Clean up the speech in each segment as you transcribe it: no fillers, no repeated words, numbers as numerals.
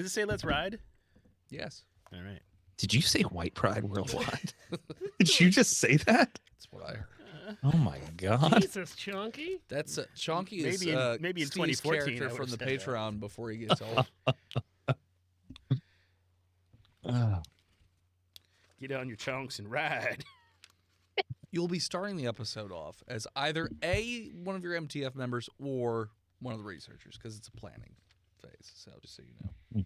Does it say let's ride? Yes. All right. Did you say white pride worldwide? Did you just say that? That's what I heard. Oh my God. Jesus, Chunky. That's Chonky is Maybe in Steve's 2014 character I from would've the said that. Patreon before he gets old. Get on your chunks and ride. You'll be starting the episode off as either one of your MTF members or one of the researchers because it's a planning phase. So just so you know.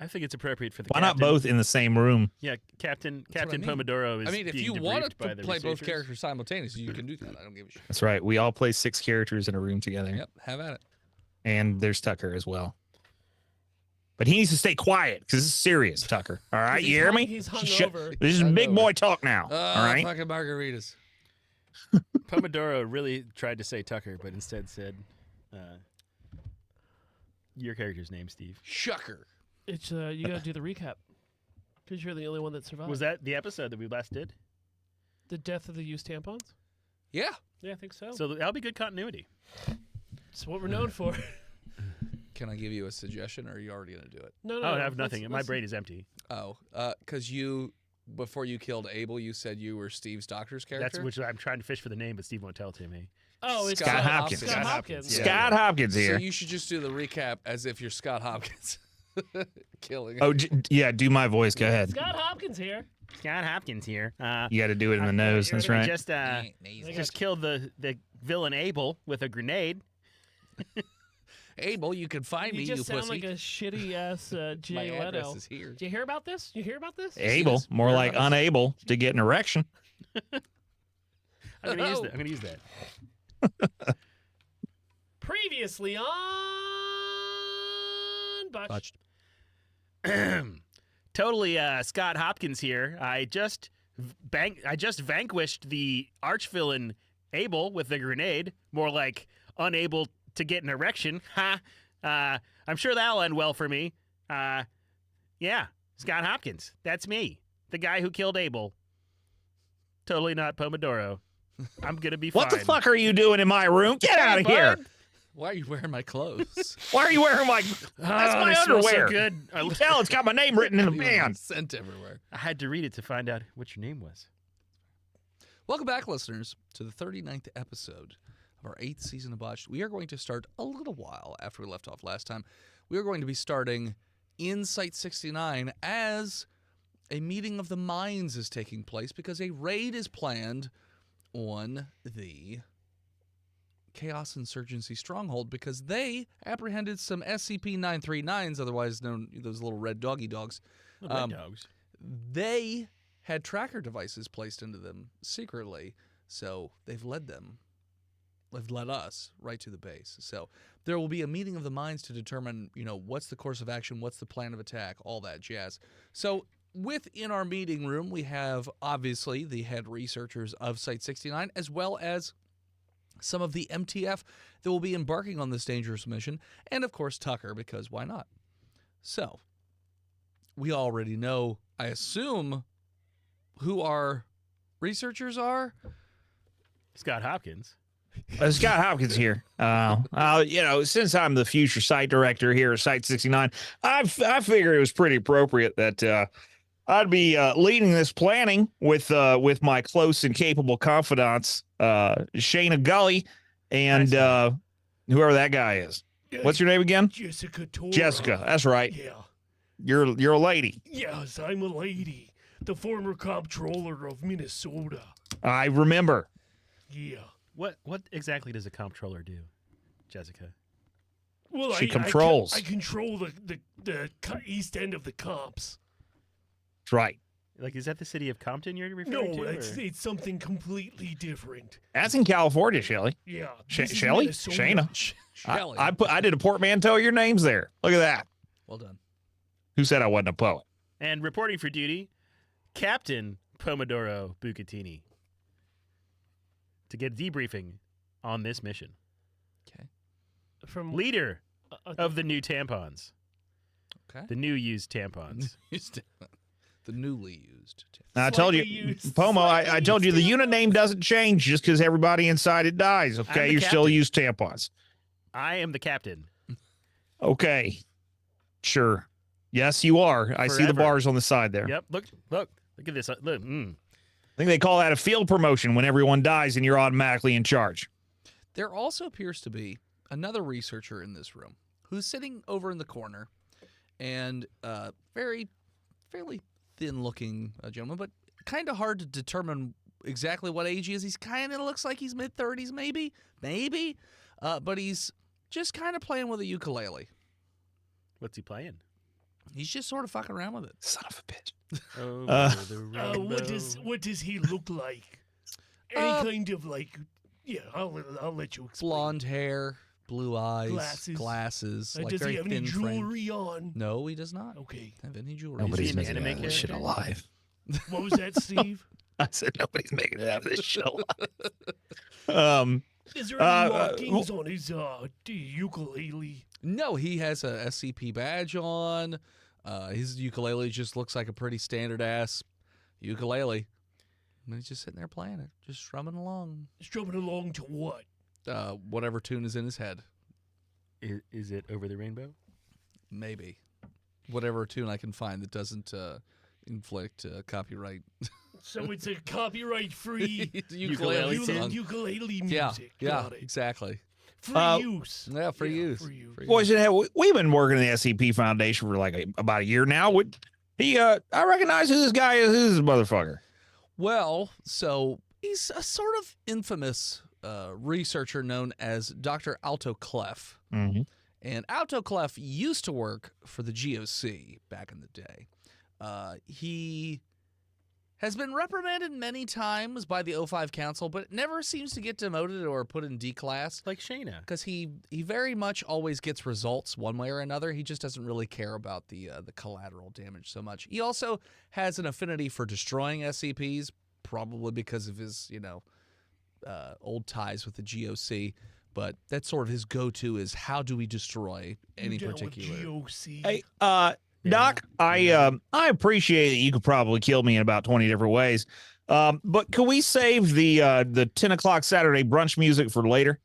I think it's appropriate for the Why captain. not both in the same room? Yeah, Captain what I mean. Pomodoro is. I mean, if being you debriefed wanted by to the play both researchers. characters simultaneously, you can do that. I don't give a shit. That's right. We all play 6 characters in a room together. Yep, have at it. And there's Tucker as well. But he needs to stay quiet because this is serious, Tucker. All right, you hear me? He's Shut- hungover. This is big boy talk now. All right. Fucking margaritas. Pomodoro really tried to say Tucker, but instead said your character's name, Steve. Shucker. It's you got to do the recap because you're the only one that survived. Was that the episode that we last did? the death of the used tampons? Yeah. Yeah, I think so. So that'll be good continuity. It's what we're known for. Can I give you a suggestion, or are you already going to do it? No, I have nothing. My brain is empty. Oh, because before you killed Abel, you said you were Steve's doctor's character? That's which I'm trying to fish for the name, but Steve won't tell it to me. Oh, it's Scott Hopkins. Scott Hopkins. Yeah. Scott Hopkins here. So you should just do the recap as if you're Scott Hopkins. Killing Oh, yeah, do my voice. Go ahead. Scott Hopkins here. Scott Hopkins here. You got to do it in the nose. That's right. Just killed the villain Abel with a grenade. Abel, you can find me, You just sound pussy. like a shitty ass Jay My Leno. address is here. Did you hear about this? You hear about this? Able, more like unable to get an erection. I'm gonna use that. Previously on Botched. Totally, Scott Hopkins here. I just vanquished the arch-villain Abel with a grenade. More like unable to get an erection. Ha! I'm sure that'll end well for me. Yeah, Scott Hopkins. That's me, the guy who killed Abel. Totally not Pomodoro. I'm gonna be fine. What the fuck are you doing in my room? Get out of here! Why are you wearing my clothes? Why are you wearing my? That's my they smell underwear. so good. You can tell it's got my name written in the band. Scent everywhere. I had to read it to find out what your name was. Welcome back, listeners, to the 39th episode of our 8th season of Botched. We are going to start a little while after we left off last time. We are going to be starting in Site 69 as a meeting of the minds is taking place because a raid is planned on the Chaos Insurgency Stronghold because they apprehended some SCP-939s, otherwise known those little red doggy dogs. Red dogs. They had tracker devices placed into them secretly, so they've led us right to the base. So there will be a meeting of the minds to determine, what's the course of action, what's the plan of attack, all that jazz. So within our meeting room, we have obviously the head researchers of Site 69, as well as some of the MTF that will be embarking on this dangerous mission, and of course Tucker, because why not? So we already know, I assume, who our researchers are. Scott Hopkins. Scott Hopkins here. Since I'm the future site director here at Site 69, I figured it was pretty appropriate that I'd be leading this planning with my close and capable confidants, Shayna Gully and whoever that guy is. What's your name again? Jessica Tora. Jessica. That's right. Yeah. You're a lady. Yes, I'm a lady. The former comptroller of Minnesota. I remember. Yeah. What exactly does a comptroller do, Jessica? Well, She controls. I control the east end of the comps. That's right. Like, is that the city of Compton you're referring to? No, it's something completely different. That's in California, Shelley. Yeah. Shelley? Shayna. Shelley. I did a portmanteau of your names there. Look at that. Well done. Who said I wasn't a poet? And reporting for duty, Captain Pomodoro Bucatini, to get debriefing on this mission. Okay. From Leader of the new tampons. Okay. The new used tampons. The newly used. I told you, Pomo, I told you the unit name doesn't change just because everybody inside it dies, okay? You still use tampons. I am the captain. Okay. Sure. Yes, you are. I see the Forever. bars on the side there. Yep. Look at this. Look. I think they call that a field promotion when everyone dies and you're automatically in charge. There also appears to be another researcher in this room who's sitting over in the corner, and fairly thin-looking gentleman, but kind of hard to determine exactly what age he is. He's kind of looks like he's mid-30s, maybe, but he's just kind of playing with a ukulele. What's he playing? He's just sort of fucking around with it. Son of a bitch. Over the rainbow. What does he look like? Any kind of like, yeah, I'll let you explain. Blonde hair, blue eyes, glasses, like does very he have any thin frame. jewelry on? No, he does not Okay. have any jewelry. Nobody's Nobody's he an making anime it out of this shit character? alive. What was that, Steve? I said nobody's making it out of this shit alive. Is there any markings on his ukulele? No, he has a SCP badge on. His ukulele just looks like a pretty standard-ass ukulele. And he's just sitting there playing it, just strumming along. Strumming along to what? Whatever tune is in his head. Is it Over the Rainbow? Maybe. Whatever tune I can find that doesn't inflict copyright. So it's a copyright-free ukulele song. ukulele music. Yeah, Got it. exactly. Free use. Yeah, for use. For use. Boys, we've been working in the SCP Foundation for like about a year now. I recognize who this guy is. Who's this motherfucker? Well, so he's a sort of infamous researcher known as Dr. Alto Clef. Mm-hmm. And Alto Clef used to work for the GOC back in the day. He has been reprimanded many times by the O5 Council, but never seems to get demoted or put in D class. Like Shayna. Because he very much always gets results one way or another. He just doesn't really care about the collateral damage so much. He also has an affinity for destroying SCPs, probably because of his, old ties with the GOC. But that's sort of his go-to is how do we destroy any You down with particular... GOC? Hey, Doc, I appreciate that you could probably kill me in about 20 different ways. But can we save the 10 o'clock Saturday brunch music for later?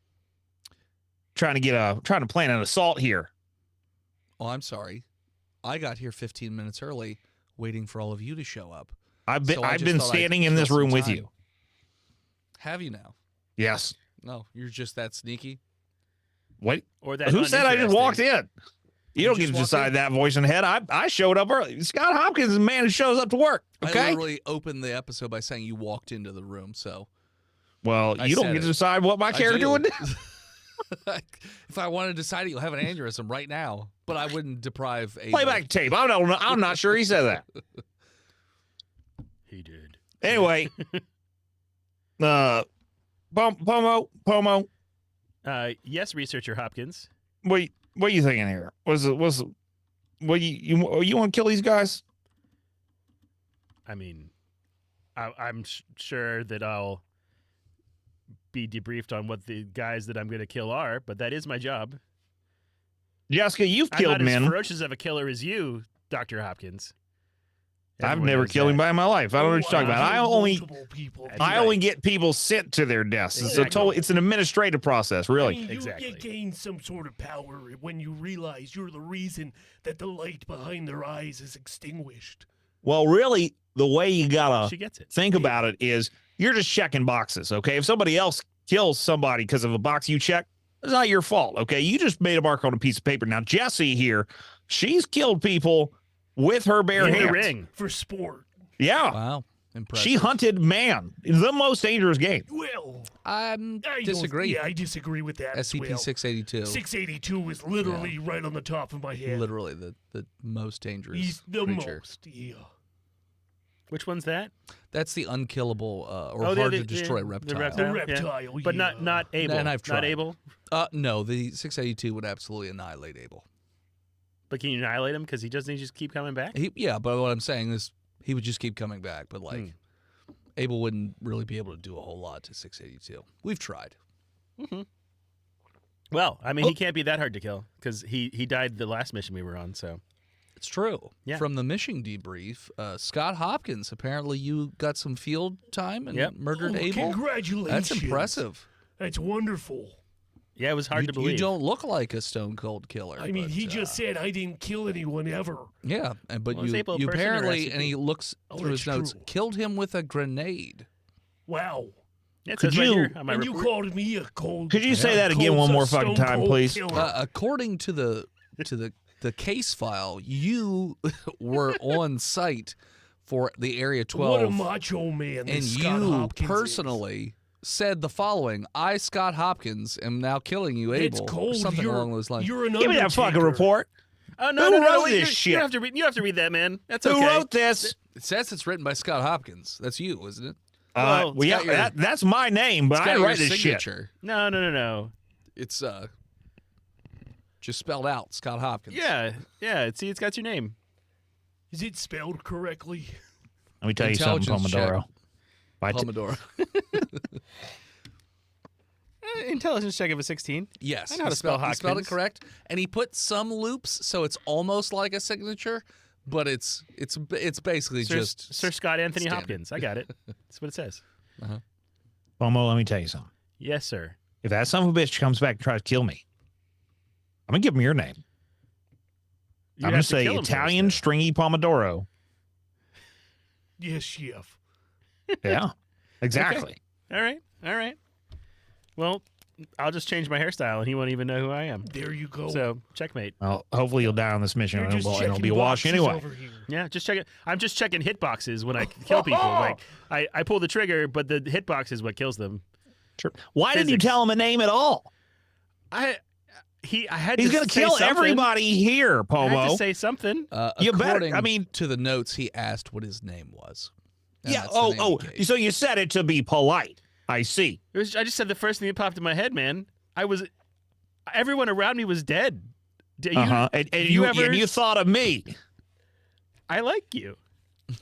Trying to plan an assault here. Oh, I'm sorry. I got here 15 minutes early waiting for all of you to show up. I've So I been just thought I'd standing in this kill some room with time. you. Have you now? Yes. No, you're just that sneaky? What? Or that Who said I just walked in? You don't get just to walked decide in? that voice in the head. I showed up early. Scott Hopkins is the man who shows up to work. I Okay. literally opened the episode by saying you walked into the room, so... Well, I you don't said get to it. decide what my I character do. would do. If I wanted to decide it, you'll have an aneurysm right now. But I wouldn't deprive Abel. Play back tape. I'm not sure he said that. He did. Anyway, Pomo, Yes, researcher Hopkins. what are you thinking here? What you want to kill these guys? I mean, I'm sure that I'll be debriefed on what the guys that I'm going to kill are, but that is my job. Jessica, you've I'm killed not as men. ferocious of a killer as you, Dr. Hopkins. I've Everyone never knows killed that. anybody in my life. I don't know what you're talking about. I only get people sent to their deaths. Exactly. It's an administrative process, I really. mean, Exactly. you gain some sort of power when you realize you're the reason that the light behind their eyes is extinguished. Well, really, the way you gotta She gets it. think about it is you're just checking boxes, okay? If somebody else kills somebody because of a box you check, it's not your fault, okay? You just made a mark on a piece of paper. Now, Jessie here, she's killed people with her bare In hands. the ring. For sport. Yeah. Wow. Impressive. She hunted man, the most dangerous game. Well, I disagree. Yeah, I disagree with that as well. SCP-682. 682 is literally right on the top of my head. Literally the most dangerous He's the creature. most, yeah. Which one's that? That's the unkillable or Oh, hard the- to destroy the reptile. reptile. The Yeah. reptile, But yeah. not Abel. And I've Not tried. Abel. No, the 682 would absolutely annihilate Abel. But can you annihilate him because he doesn't just keep coming back? Yeah, but what I'm saying is he would just keep coming back. But like, Abel wouldn't really be able to do a whole lot to 682. We've tried. Well, I mean, he can't be that hard to kill because he died the last mission we were on. So It's true. Yeah. From the mission debrief, Scott Hopkins, apparently you got some field time and Yep. murdered Oh, Abel. congratulations. That's impressive. That's wonderful. Yeah, it was hard to believe. You don't look like a stone cold killer. I mean, but, he just said I didn't kill anyone ever. Yeah, but Well, is you, Abel a you person or apparently, SCP? and he looks Oh, through his that's notes, true. killed him with a grenade. Wow. Yeah, it Could says right you- here on my And you report. called me a cold. Could you say Yeah. that again cold- one more stone fucking time, cold please? killer. According to the case file, you were on site for the Area What a 12, macho man and this Scott you Hopkins personally said the following: "I, Scott Hopkins, am now killing you, is. It's Abel," cold. or something you're, along those lines. You're an Give me that fucking undertaker. report. Oh no, Who no, no, wrote wait, this you shit? don't have to read. You have to read that, man. That's Who okay. wrote this? It says it's written by Scott Hopkins. That's you, isn't it? Well, it's Yeah, got your- that's my name, but It's I got didn't your write this shit. signature. No. It's just spelled out, Scott Hopkins. Yeah. See, it's got your name. Is it spelled correctly? Let me tell you something, Intelligence check. Pomodoro. By t- Pomodoro. Intelligence check of a 16. Yes, I know how to spell he spelled it Hopkins. correct, and he put some loops, so it's almost like a signature, but it's basically just Sir Scott Anthony standard. Hopkins. I got it. That's what it says. Pomo, let me tell you something. Yes, sir. If that son of a bitch comes back and tries to kill me, I'm gonna give him your name. You'd I'm gonna have to say kill him first, Italian though. stringy Pomodoro. Yes, chef. Yeah, exactly. All right. Well, I'll just change my hairstyle, and he won't even know who I am. There you go. Oh. So, checkmate. Well, hopefully you'll die on this mission, You're and just it'll checking be a wash boxes anyway. over here. Yeah, just check it. I'm just checking hitboxes when I kill people. Like I pull the trigger, but the hitbox is what kills them. Sure. Why didn't you Physics. tell him a name at all? I had He's to gonna say kill something. everybody here, I had to Pomo. say something. You better- according I mean- to the notes, he asked what his name was. And Yeah. that's the name he gave. So you said it to be polite. I see. I just said the first thing that popped in my head, man. Everyone around me was dead. You, And you ever- and you thought of me. I like you.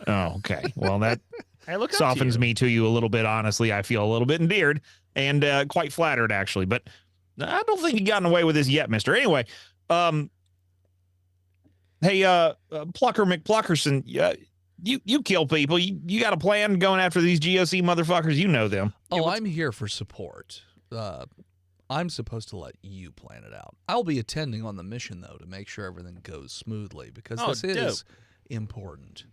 Oh, okay. Well, that I look up softens to you. me to you a little bit. Honestly, I feel a little bit endeared and quite flattered, actually. But I don't think you've gotten away with this yet, Mister. Anyway, hey, Plucker McPluckerson, you kill people. You got a plan going after these GOC motherfuckers? You know them. Oh, I'm here for support. I'm supposed to let you plan it out. I'll be attending on the mission, though, to make sure everything goes smoothly, because Oh, this is dope. important.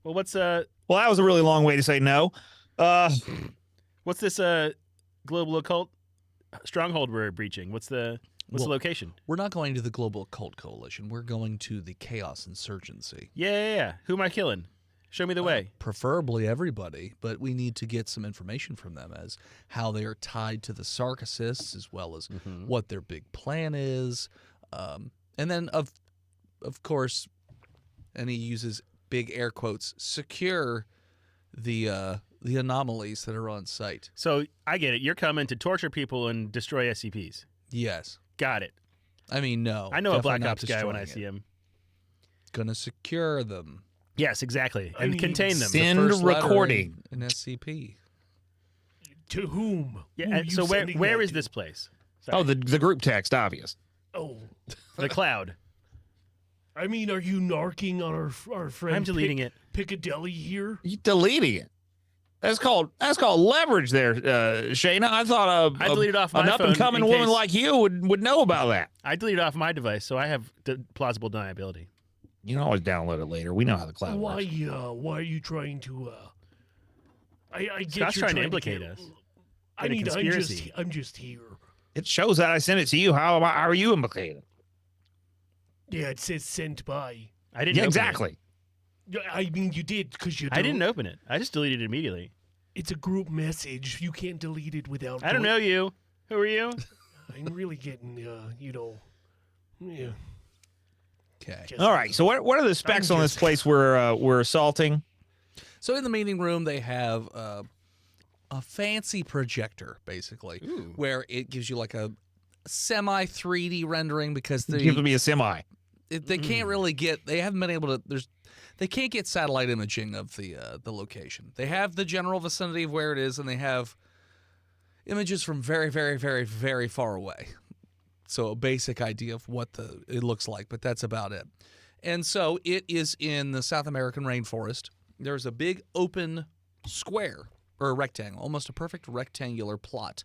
Well, what's Well, that was a really long way to say no. this global occult stronghold we're breaching? What's the Well- location? We're not going to the Global Occult Coalition. We're going to the Chaos Insurgency. Yeah. Who am I killing? Show me the way. Preferably everybody, but we need to get some information from them as how they are tied to the Sarkissists, as well as what their big plan is. And then, of course, and he uses big air quotes, secure the anomalies that are on site. So I get it. You're coming to torture people and destroy SCPs. Yes. Got it. I mean, no. I know a definitely Black not Ops guy when I destroying see it. him. Gonna secure them. Yes, exactly, I and mean, contain them. Send First letter recording. in SCP. To whom? Yeah. Who and you so sending where that is to? this place? Oh, Sorry. the group text, obvious. Oh, The cloud. I mean, are you narking on our friend? I'm deleting it. Piccadilly here. You deleting it. That's called leverage there, Shayna. I thought I deleted off my an up and coming phone in woman case- like you would know about that. I deleted off my device, so I have plausible deniability. You can always download it later. We know how the cloud Why? works. Why are you trying to? I get Scott's you're trying to implicate get- us. I in a mean, conspiracy. I'm just here. It shows that I sent it to you. How are you implicated? Yeah, it says sent by. I didn't. Yeah, open exactly. Yeah, I mean, you did because you. I didn't open it. I just deleted it immediately. It's a group message. You can't delete it without. I don't know you. Who are you? I'm really getting, yeah. Okay. just- All right. So what are the specs I'm on this just- place we're assaulting? So in the meeting room, they have a fancy projector, basically, where it gives you like a semi 3D rendering because Give me a semi. they can't really get. They haven't been able to. They can't get satellite imaging of the location. They have the general vicinity of where it is, and they have images from very, very, very, very far away. So a basic idea of what it looks like, but that's about it. And so it is in the South American rainforest. There's a big open square or a rectangle, almost a perfect rectangular plot.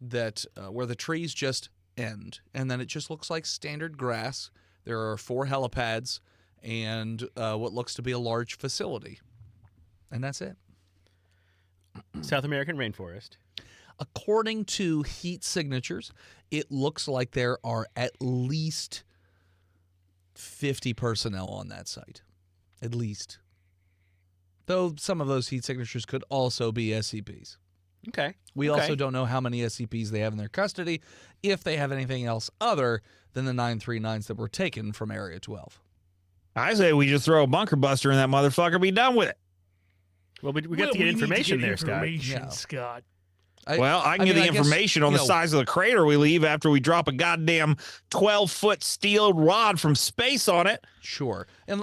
that where the trees just end, and then it just looks like standard grass. There are 4 helipads and what looks to be a large facility, and that's it. South American rainforest. According to heat signatures, it looks like there are at least 50 personnel on that site. At least. Though some of those heat signatures could also be SCPs. Okay. We Okay. also don't know how many SCPs they have in their custody, if they have anything else other than the 939s that were taken from Area 12. I say we just throw a bunker buster in that motherfucker and be done with it. Well, we got to get information there, information, Yeah. Scott. Well, I can get the I guess, information on you the know, size of the crater we leave after we drop a goddamn 12-foot steel rod from space on it. Sure. And,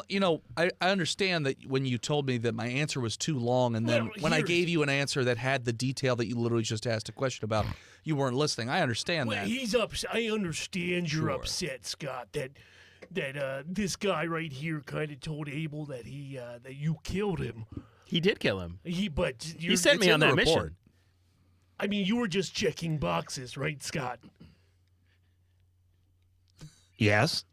I understand that when you told me that my answer was too long, and then Well, when I here's- gave you an answer that had the detail that you literally just asked a question about, you weren't listening. I understand Well, that. he's upset. I understand you're Sure. upset, Scott. That this guy right here kind of told Abel that that you killed him. He did kill him. But He sent it's me in on the that report. mission. I mean, you were just checking boxes, right, Scott? Yes.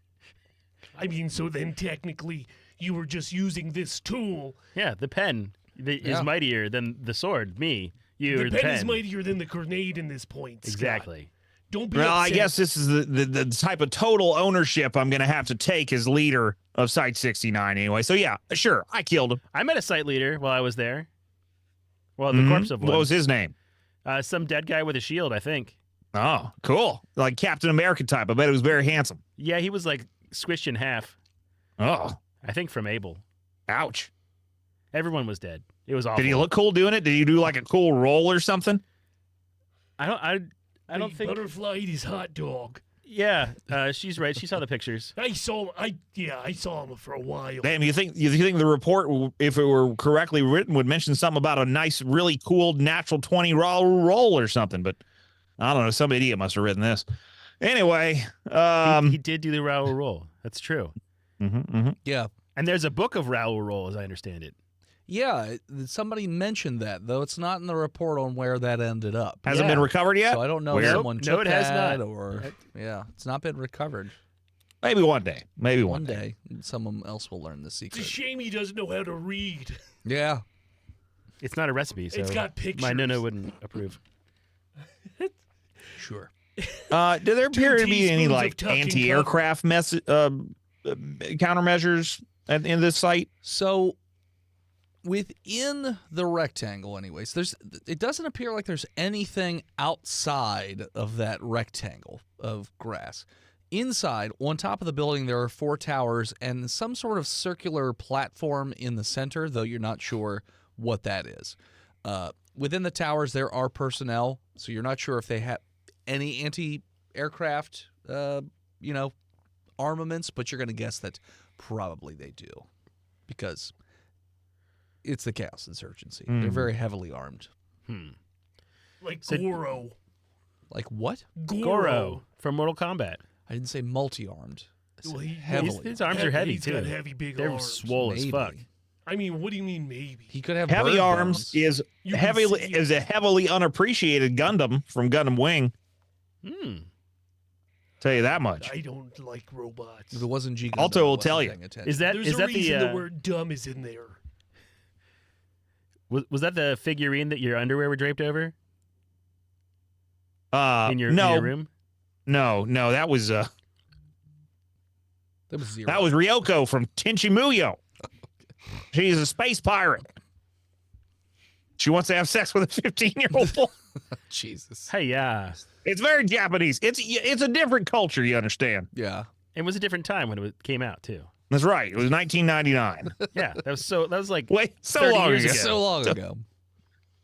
I mean, so then technically you were just using this tool. Yeah, the pen is Yeah. mightier than the sword. Me, you, The or the pen pen. is mightier than the grenade in this point, Scott. Exactly. Don't be Well, I upset. guess this is the type of total ownership I'm going to have to take as leader of Site 69 anyway. So, yeah, sure, I killed him. I met a site leader while I was there. Well, the Mhm. corpse of one. What was his name? Some dead guy with a shield, I think. Oh, cool. Like Captain America type. I bet it was very handsome. Yeah, he was like squished in half. Oh, I think from Abel. ouch. Everyone was dead. It was awful. Did he look cool doing it? Did he do like a cool roll or something? I don't think. Butterfly ate his hot dog. Yeah, she's right. She saw the pictures. I saw him for a while. Damn, you think the report, if it were correctly written, would mention something about a nice, really cool natural 20 roll or something? But I don't know. Some idiot must have written this. Anyway, He did do the Raoul roll. That's true. Yeah. And there's a book of Raoul roll, as I understand it. Yeah, somebody mentioned that, though it's not in the report on where that ended up. hasn't Yeah. been recovered yet. So I don't know if Weird. someone No, took it has that not. or it's not been recovered. Maybe one day. Maybe One day, someone else will learn the It's a secret. shame he doesn't know how to read. Yeah. It's not a recipe, so It's got pictures. my Nona wouldn't approve. Sure. Do there appear to be any teaspoons of like tuck and anti-aircraft countermeasures in this site? So within the rectangle, anyways, it doesn't appear like there's anything outside of that rectangle of grass. Inside, on top of the building, there are 4 towers and some sort of circular platform in the center, though you're not sure what that is. Within the towers, there are personnel, so you're not sure if they have any anti-aircraft, armaments, but you're going to guess that probably they do, because it's the Chaos Insurgency. They're very heavily armed. Like So- Goro. Like what? Goro from Mortal Kombat. I didn't say multi-armed. I said Well, heavily. His arms are heavy, He's too. got heavy, big They're arms. swole as Maybe. fuck. I mean, what do you mean maybe? He could have Heavy bird arms bones. is You can heavily see- is a heavily unappreciated Gundam from Gundam Wing. Tell you that much. I don't like robots. If it wasn't G. Gundam, Alto I will wasn't tell you. paying attention. Is that There's is a that reason the the word dumb is in there. was that the figurine that your underwear were draped over in your no, room? no, that was That was 0. Ryoko from Tenchi Muyo. She's a space pirate. She wants to have sex with a 15-year-old boy. Jesus. Hey, yeah. It's very Japanese. It's a different culture, you understand. Yeah. It was a different time when it came out too. That's right. It was 1999. Yeah, that was like Wait, so 30 long years ago. ago. So long ago.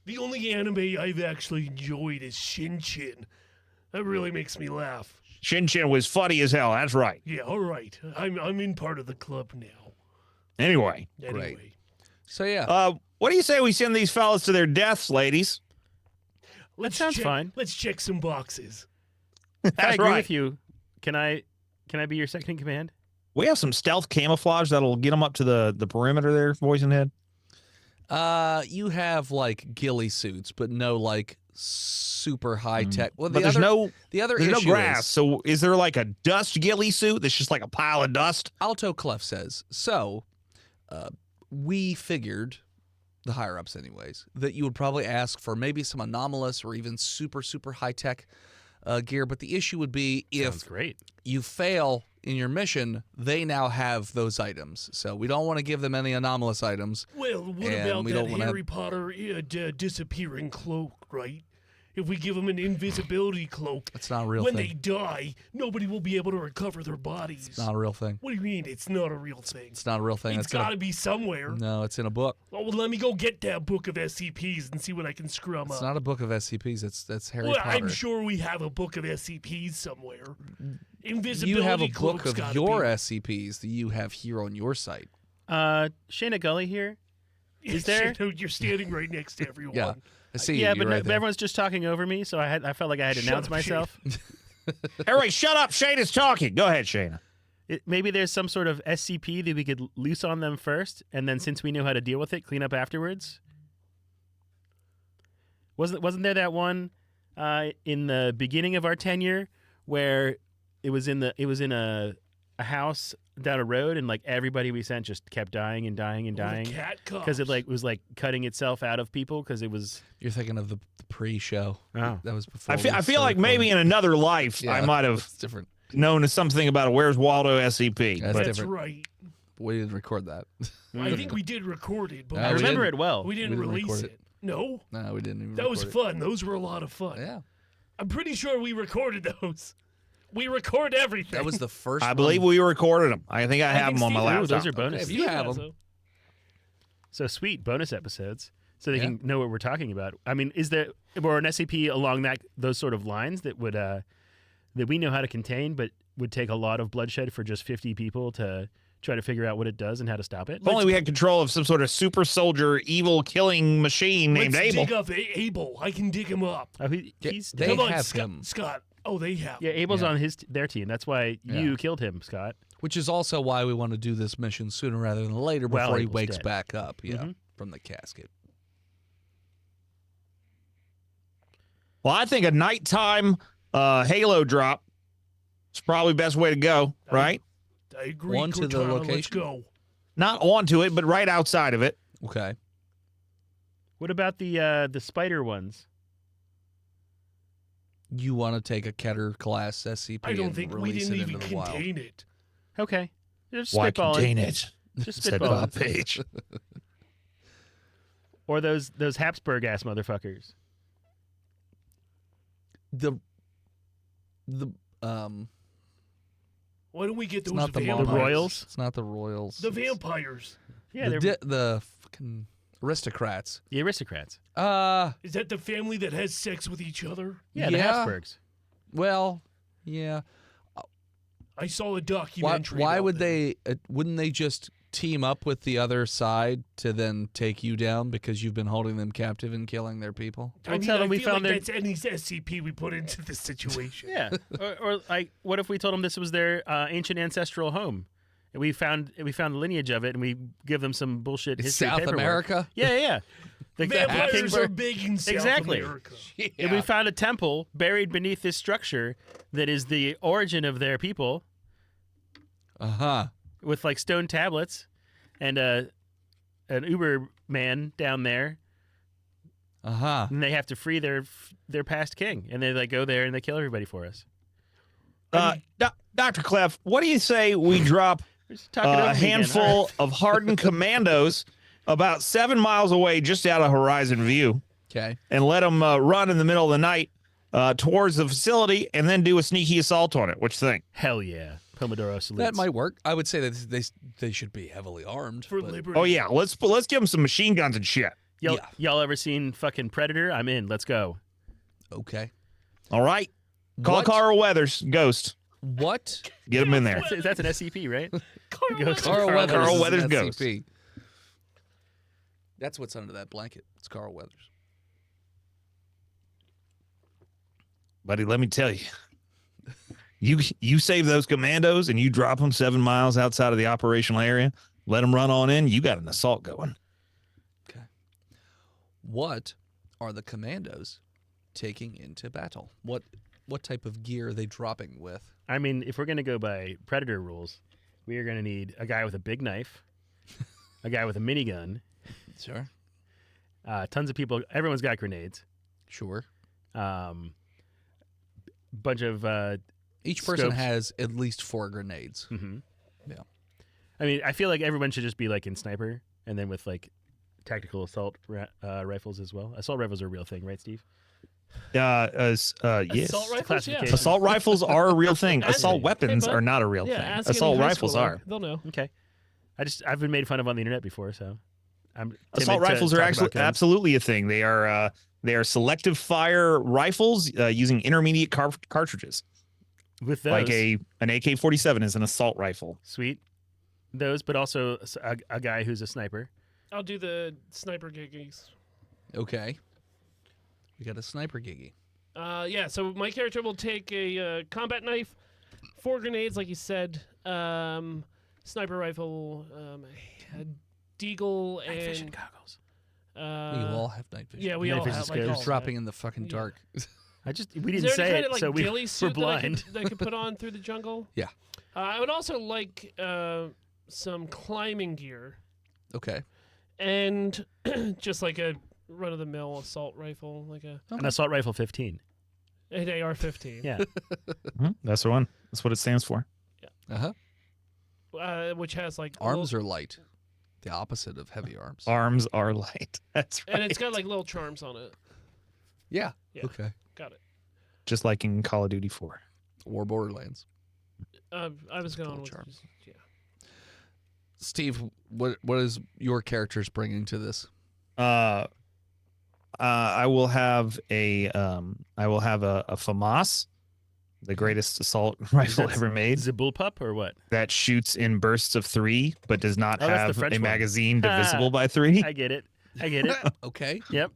The only anime I've actually enjoyed is Shin Chin. That really makes me laugh. Shin Chin was funny as hell. That's right. Yeah, all right. I'm in part of the club now. Anyway, Anyway. So yeah. what do you say we send these fellas to their deaths, ladies? Let's sounds check, fine. Let's check some boxes. I That's agree right. with you. Can I be your second in command? We have some stealth camouflage that'll get them up to the perimeter there, boys and head. You have like ghillie suits, but no like super high tech. Well, but there's no issue grass. is, So is there like a dust ghillie suit that's just like a pile of dust? Alto Clef says, so we figured, the higher ups anyways, that you would probably ask for maybe some anomalous or even super, super high tech gear. But the issue would be Sounds if great. you fail in your mission, they now have those items. So we don't want to give them any anomalous items. Well, what And about we that don't wanna Harry Potter disappearing cloak, right? If we give them an invisibility cloak, That's not a real when thing. they die, nobody will be able to recover their bodies. It's not a real thing. What do you mean it's not a real thing? It's not a real thing. It's got to be somewhere. No, it's in a book. Oh, well, let me go get that book of SCPs and see what I can scrum It's up. not a book of SCPs. That's Harry Well, Potter. I'm sure we have a book of SCPs somewhere. Invisibility You have a book cloak's of gotta your be. SCPs that you have here on your site. Shayna Gully here. Is there? You're standing right next to everyone. Yeah, I see Yeah, you. but, You're right but there. everyone's just talking over me, so I felt like I had to Shut announce up, myself. All right, shut up. Shayna's talking. Go ahead, Shayna. Maybe there's some sort of SCP that we could loose on them first, and then since we know how to deal with it, clean up afterwards. Wasn't there that one in the beginning of our tenure where it was in a house down a road, and like everybody we sent just kept dying and dying and Oh, the dying cat because it cops. was like cutting itself out of people because it was. You're thinking of the pre-show. Oh. That was before. I feel we like started maybe in recording. another life I Yeah, might have It's different. known something about a Where's Waldo SCP. That's but That's different. right. We didn't record that. I think we did record it, but No, I we remember didn't. it well. we didn't we didn't release record it. it. No, No, we didn't even that was record fun. Those were a lot of fun. it. Yeah. I'm pretty sure we recorded those. We record everything. That was the first I one. believe we recorded them. I think I have think them on my Steve- Ooh, laptop. those are Okay, bonus. if you have them. so. So sweet bonus episodes, so they Yeah. can know what we're talking about. I mean, is there or an SCP along those sort of lines that would that we know how to contain, but would take a lot of bloodshed for just 50 people to try to figure out what it does and how to stop it? If only we had control of some sort of super soldier, evil killing machine named Let's Abel. dig up Abel. I can dig him up. Oh, Yeah, he's they Come on, have Scott. him. Scott. Oh, they have. yeah. Abel's Yeah. on their team. That's why you Yeah. killed him, Scott. Which is also why we want to do this mission sooner rather than later Well, before he Abel's wakes dead. back up. Yeah, Mhm. from the casket. Well, I think a nighttime Halo drop is probably the best way to go, right? I agree. On to the Cortana, Let's location? go. Not onto it, but right outside of it. Okay. What about the spider ones? You want to take a Keter class SCP I don't and think we release didn't it even into the wild. contain it. Okay, just Why spitballing. contain it? Just Said spitballing. Bob Page. Or those Habsburg ass motherfuckers. The Why don't we get it's those not the vampires? Monarchs. Royals? It's not the Royals. The It's vampires. Yeah, they're the fucking aristocrats. the aristocrats. Is that the family that has sex with each other? Yeah, the Yeah. Habsburgs. Well, yeah. I saw a Why, documentary. why about would them. they? Wouldn't they just team up with the other side to then take you down because you've been holding them captive and killing their people? I We'll mean, tell I them we feel found like their- that's any SCP we put into this situation. Yeah, or like, what if we told them this was their ancient ancestral home, and we found the lineage of it, and we give them some bullshit It's history South paperwork. America. Yeah. The Vampires are Kingsburg- big in South Exactly. America. And we found a temple buried beneath this structure that is the origin of their people, Uh-huh. with like stone tablets, and an Uber man down there, Uh-huh. and they have to free their past king, and they like go there and they kill everybody for us. Dr. Clef, what do you say we drop We're just talking over a me again. handful All right. of hardened commandos about 7 miles away, just out of horizon view, Okay. and let them run in the middle of the night towards the facility, and then do a sneaky assault on it? What you think? Hell yeah, Pomodoro salutes. That might work. I would say that they should be heavily armed. For but- liberty. Oh yeah, let's give them some machine guns and shit. Yeah. Y'all ever seen fucking Predator? I'm in. Let's go. Okay. All right, call What? Carl Weathers, Ghost, What? get him in there. That's an SCP, right? Carl Go- Weathers. Carl Carl Weathers. is Weathers an Ghost. SCP. That's what's under that blanket. It's Carl Weathers. Buddy, let me tell you, you save those commandos and you drop them 7 miles outside of the operational area. Let them run on in. You got an assault going. What are the commandos taking into battle? What type of gear are they dropping with? I mean, if we're going to go by Predator rules, we are going to need a guy with a big knife, a guy with a minigun, Sure. tons of people. Everyone's got grenades. Sure. Bunch of Each person scopes. has at least 4 grenades. Mhm. Yeah. I mean, I feel like everyone should just be like in sniper, and then with like tactical assault rifles as well. Assault rifles are a real thing, right, Steve? Yes. Assault rifles, yeah. Classification. Assault rifles are a real thing. Ask- Assault weapons hey, bud. are not a real Yeah, thing. ask any Assault high rifles schooler. are. They'll know. Okay. I've been made fun of on the internet before, so I'm timid Assault to rifles are talk actually about guns. absolutely a thing. They are selective fire rifles using intermediate cartridges. with those. Like an AK-47 is an assault rifle. Sweet. Those, but also a guy who's a sniper. I'll do the sniper giggies. Okay. We got a sniper giggy. Yeah, so my character will take a combat knife, 4 grenades, like you said, sniper rifle, a deagle, Night vision and goggles. You all have night vision. yeah, we Night all vision have like scopes. all You're of dropping that. in the fucking Yeah. dark. We Is didn't there say any kind it, of like so ghillie we're suit blind. that I could put on through the jungle? Yeah. I would also like some climbing gear Okay. and just like a run-of-the-mill assault rifle, like An assault rifle 15. an AR-15. Yeah. That's the one. That's what it stands for. Uh-huh. Which has like Arms are light. The opposite of heavy arms. Arms are light. That's right. and it's got like little charms on it. Yeah. Yeah. Okay. Got it. just like in Call of Duty 4. Or Borderlands. I was going with charms. yeah. Steve, what is your character's bringing to this? I will have a FAMAS, the greatest assault rifle that ever made, Is it bullpup or what? that shoots in bursts of 3, but does not Oh, that's the have French a one. magazine divisible by 3. I get it. I get it. Okay. Yep.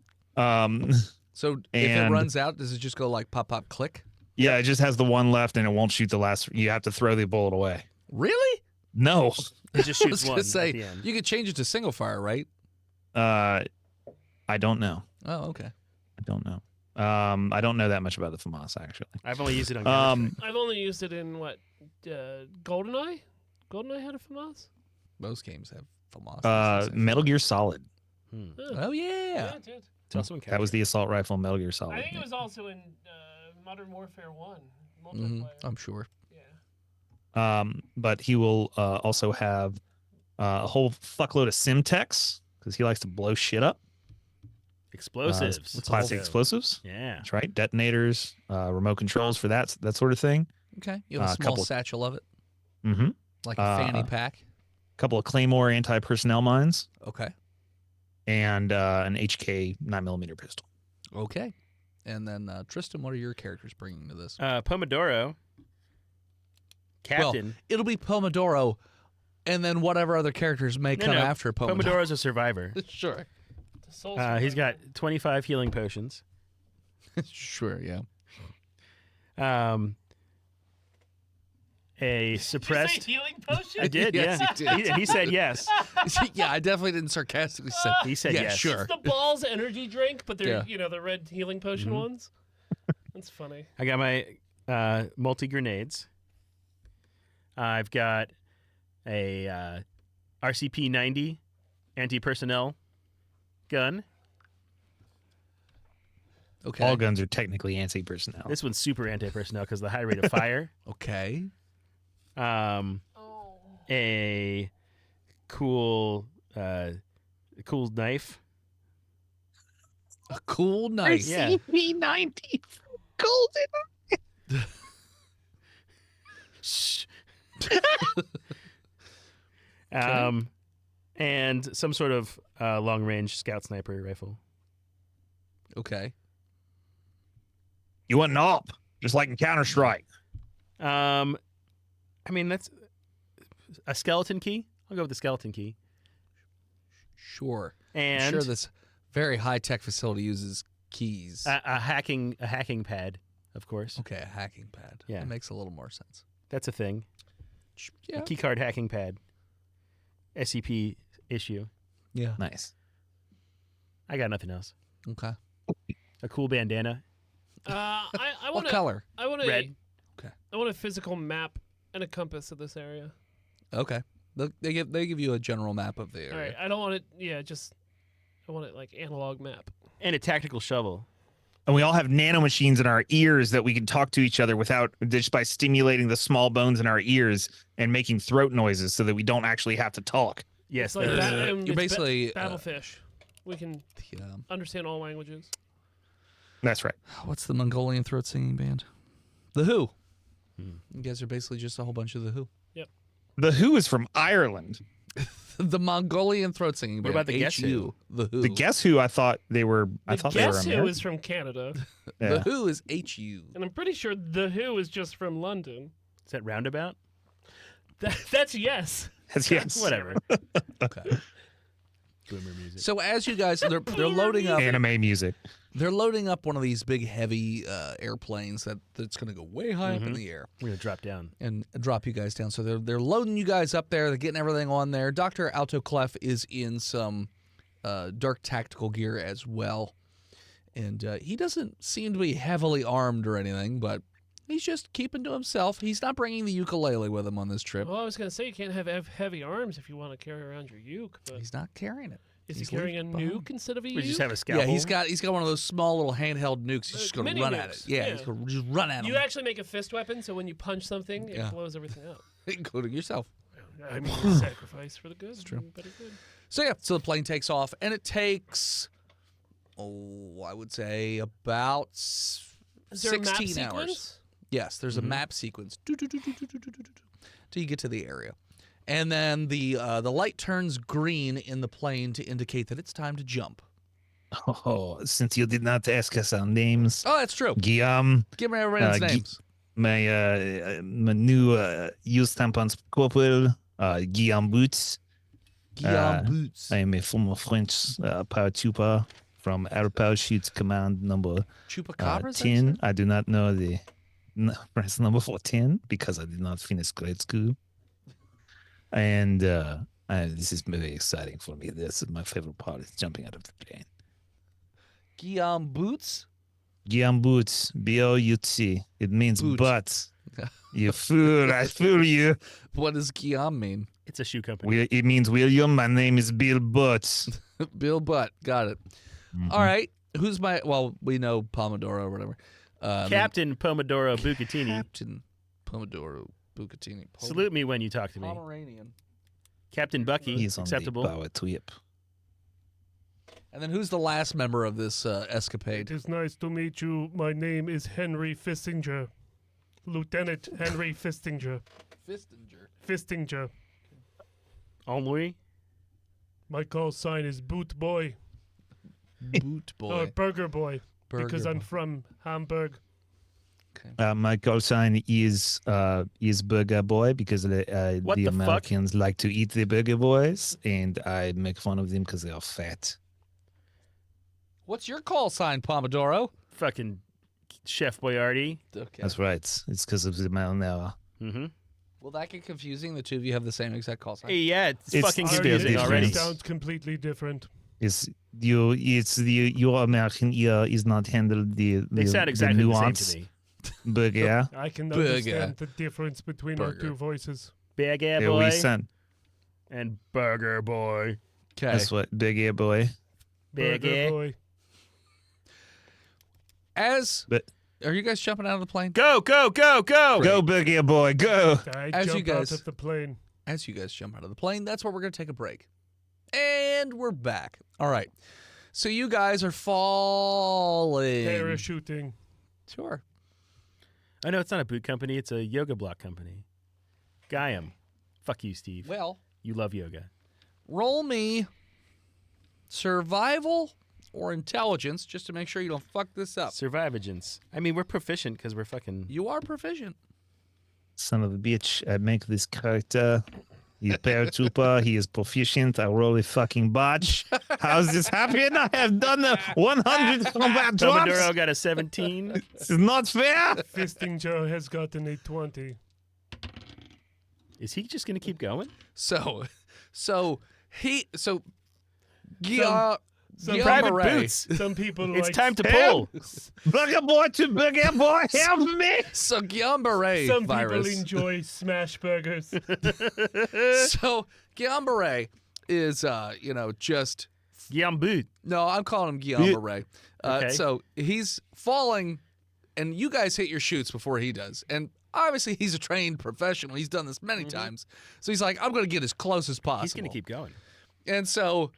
So if it And- runs out, does it just go like pop, pop, click? Yeah, it just has the one left, and it won't shoot the last. You have to throw the bullet away. Really? No, It just I was shoots gonna one say at the end. you could change it to single fire, right? I don't know. Oh, okay. I don't know. I don't know that much about the FAMAS actually. I've only used it on Counter-Strike. I've only used it in what GoldenEye. GoldenEye had a FAMAS. Most games have FAMAS. Metal Gear Solid. Oh yeah. it did. It's also in That was the assault rifle in Metal Gear Solid. I think it was also in Modern Warfare 1 Mhm, multiplayer. I'm sure. Yeah. But he will also have a whole fuckload of Simtex because he likes to blow shit up. Explosives. Plastic explosives. Yeah. That's right. Detonators, remote controls for that sort of thing. Okay. You have a A small couple- satchel of it, Mm-hmm. like a fanny pack. Couple of Claymore anti-personnel mines Okay. and an HK 9mm pistol. Okay. And then Tristan, what are your characters bringing to this? Pomodoro. Captain. It'll be Pomodoro, and then whatever other characters may come after Pomodoro. Pomodoro's a survivor. Sure. The Soul He's got Survivor. 25 healing potions. Sure. Yeah. A Did you say suppressed. healing potion? I did, Yes, yeah. he did. He said yes. Yeah. I definitely didn't sarcastically say. He said yeah. yes. Sure. It's the Balls energy drink, but they're Yeah. the red healing potion Mhm. ones. That's funny. I got my multi grenades. I've got a RCP 90 anti personnel gun. Okay. All guns are technically anti-personnel. This one's super anti personnel because of the high rate of fire. Okay. Um, a cool knife. A cool knife. Yeah. CP90 golden. Shh. And some sort of long range scout sniper rifle. Okay. You want an AWP, just like in Counter-Strike. I mean that's a skeleton key. I'll go with the skeleton key. Sure. And I'm sure this very high-tech facility uses keys. a hacking pad, of course. Okay, a hacking pad. Yeah. That makes a little more sense. That's a thing. Yeah. A keycard hacking pad. SCP issue. Yeah. Nice. I got nothing else. Okay. A cool bandana. I What want color? I want Red. I want a physical map and a compass of this area. Okay. They give you a general map of the area. All right. I don't want it. Yeah, just I want it like analog map. And a tactical shovel. And we all have nanomachines in our ears that we can talk to each other without just by stimulating the small bones in our ears and making throat noises so that we don't actually have to talk. Yes, It's like there's- You're basically Battlefish. We can understand all languages. That's right. what's the Mongolian throat singing band? The Who. You guys are basically just a whole bunch of the Who. The Who is from Ireland. The Mongolian throat singing band. about the Guess HU, The Who. The Guess Who? I thought they were. I thought they were Guess Who American. is from Canada, The Yeah. Who is HU. and I'm pretty sure The Who is just from London. is that roundabout? That's yes. Yes. Whatever. Okay. Boomer music. So as you guys, they're loading up. Anime music. They're loading up one of these big, heavy airplanes that's going to go way high up in the air We're gonna drop down. and drop you guys down. So they're loading you guys up there. They're getting everything on there. Dr. Alto Clef is in some dark tactical gear as well, and he doesn't seem to be heavily armed or anything, but he's just keeping to himself. He's not bringing the ukulele with him on this trip. Well, I was gonna say you can't have heavy arms if you want to carry around your uke, but He's not carrying it. is he he's carrying a leaving behind. nuke instead of a We uke? just have a scalpel. Yeah, he's got one of those small little handheld nukes. He's just going to mini run at nukes, it. Yeah, yeah. he's going to just run at You him, actually make a fist weapon, so when you punch something, Yeah. it blows everything up. including yourself. I mean, sacrifice for the good. It's true. But good. So yeah, so the plane takes off, and it takes, I would say about Is there a map 16 hours. sequence? Yes, there's a map sequence till you get to the area, and then the light turns green in the plane to indicate that it's time to jump. Oh, since you did not ask us our names, Oh, that's true. Guillaume, Give me everyone's Gui- names. my new youth tampons corporal, Guillaume Boots. Guillaume Boots. I am a former French paratrooper from Air Parachute Command number Chupacabras. 10. I do not know the press number 14 because I did not finish grade school. And this is very exciting for me. This is my favorite part, is jumping out of the plane. Guillaume Boots. Guillaume Boots, B-O-U-T. It means Boots. butt. You fool, I fool you. What does Guillaume mean? It's a shoe company. It means William. My name is Bill Butts. Bill Butt. Got it. All right. Who's my? Well, we know Pomodoro or whatever. Captain Pomodoro Bucatini. Captain Pomodoro Bucatini. Salute me when you talk to me. Pomeranian. Captain Bucky. He's on Acceptable. the power trip. And then who's the last member of this It escapade? is nice to meet you. My name is Henry Fistinger. Lieutenant Henry Fistinger. Fistinger. Fistinger. Henri. My call sign is Boot Boy. Boot Or boy. Burger Boy. Burger because I'm boy. from Hamburg. My call sign is Burger Boy because What the the fuck? Americans like to eat the Burger Boys, and I make fun of them because they are fat. What's your call sign, Pomodoro? Fucking Chef Boyardee. Okay. That's right. It's because of the Malnour. Mm-hmm. Will that get confusing? The two of you have the same exact call sign. Hey, yeah, it's It's fucking still confusing different. already. It sounds completely different. Your American ear is not handled the They sound exactly the the same nuance. to me. Burger. I can Burger. understand the difference between our Burger. two voices. Big Air Yeah, Boy we sound. and Burger Boy. Okay. That's what Burger Boy. Big Burger Air. Boy. But Are you guys jumping out of the plane? Go, go, go, go! go Burger Boy, go. I As you jump guys- out of the plane. As you guys jump out of the plane, that's where we're going to take a break. And we're back. All right. So you guys are falling. Parachuting. Sure. I know it's not a boot company, it's a yoga block company. Gaiam. Fuck you, Steve. Well, You love yoga. roll me survival or intelligence just to make sure you don't fuck this up. Survivagence. I mean, we're proficient because we're fucking. You are proficient. Son of a bitch, I make this character. He's paratrooper. He is proficient. I roll a fucking botch. How's this happen? I have done the 100 combat Pomodoro drops. got a 17. This is not fair. Fistinger has gotten a 20. Is he just going to keep going? So Guillaume Private Marais. boots. Some people It's like time to Help! pull. Booger boy to booger boy, help me! So Guillain-Barré some virus. people enjoy smash burgers. So Guillain-Barré is, just Guillaume Boot. no. I'm calling him Guillain-Barré. Okay. So he's falling, and you guys hit your chutes before he does, and obviously he's a trained professional. He's done this many times, so he's like, I'm going to get as close as possible. He's going to keep going. And so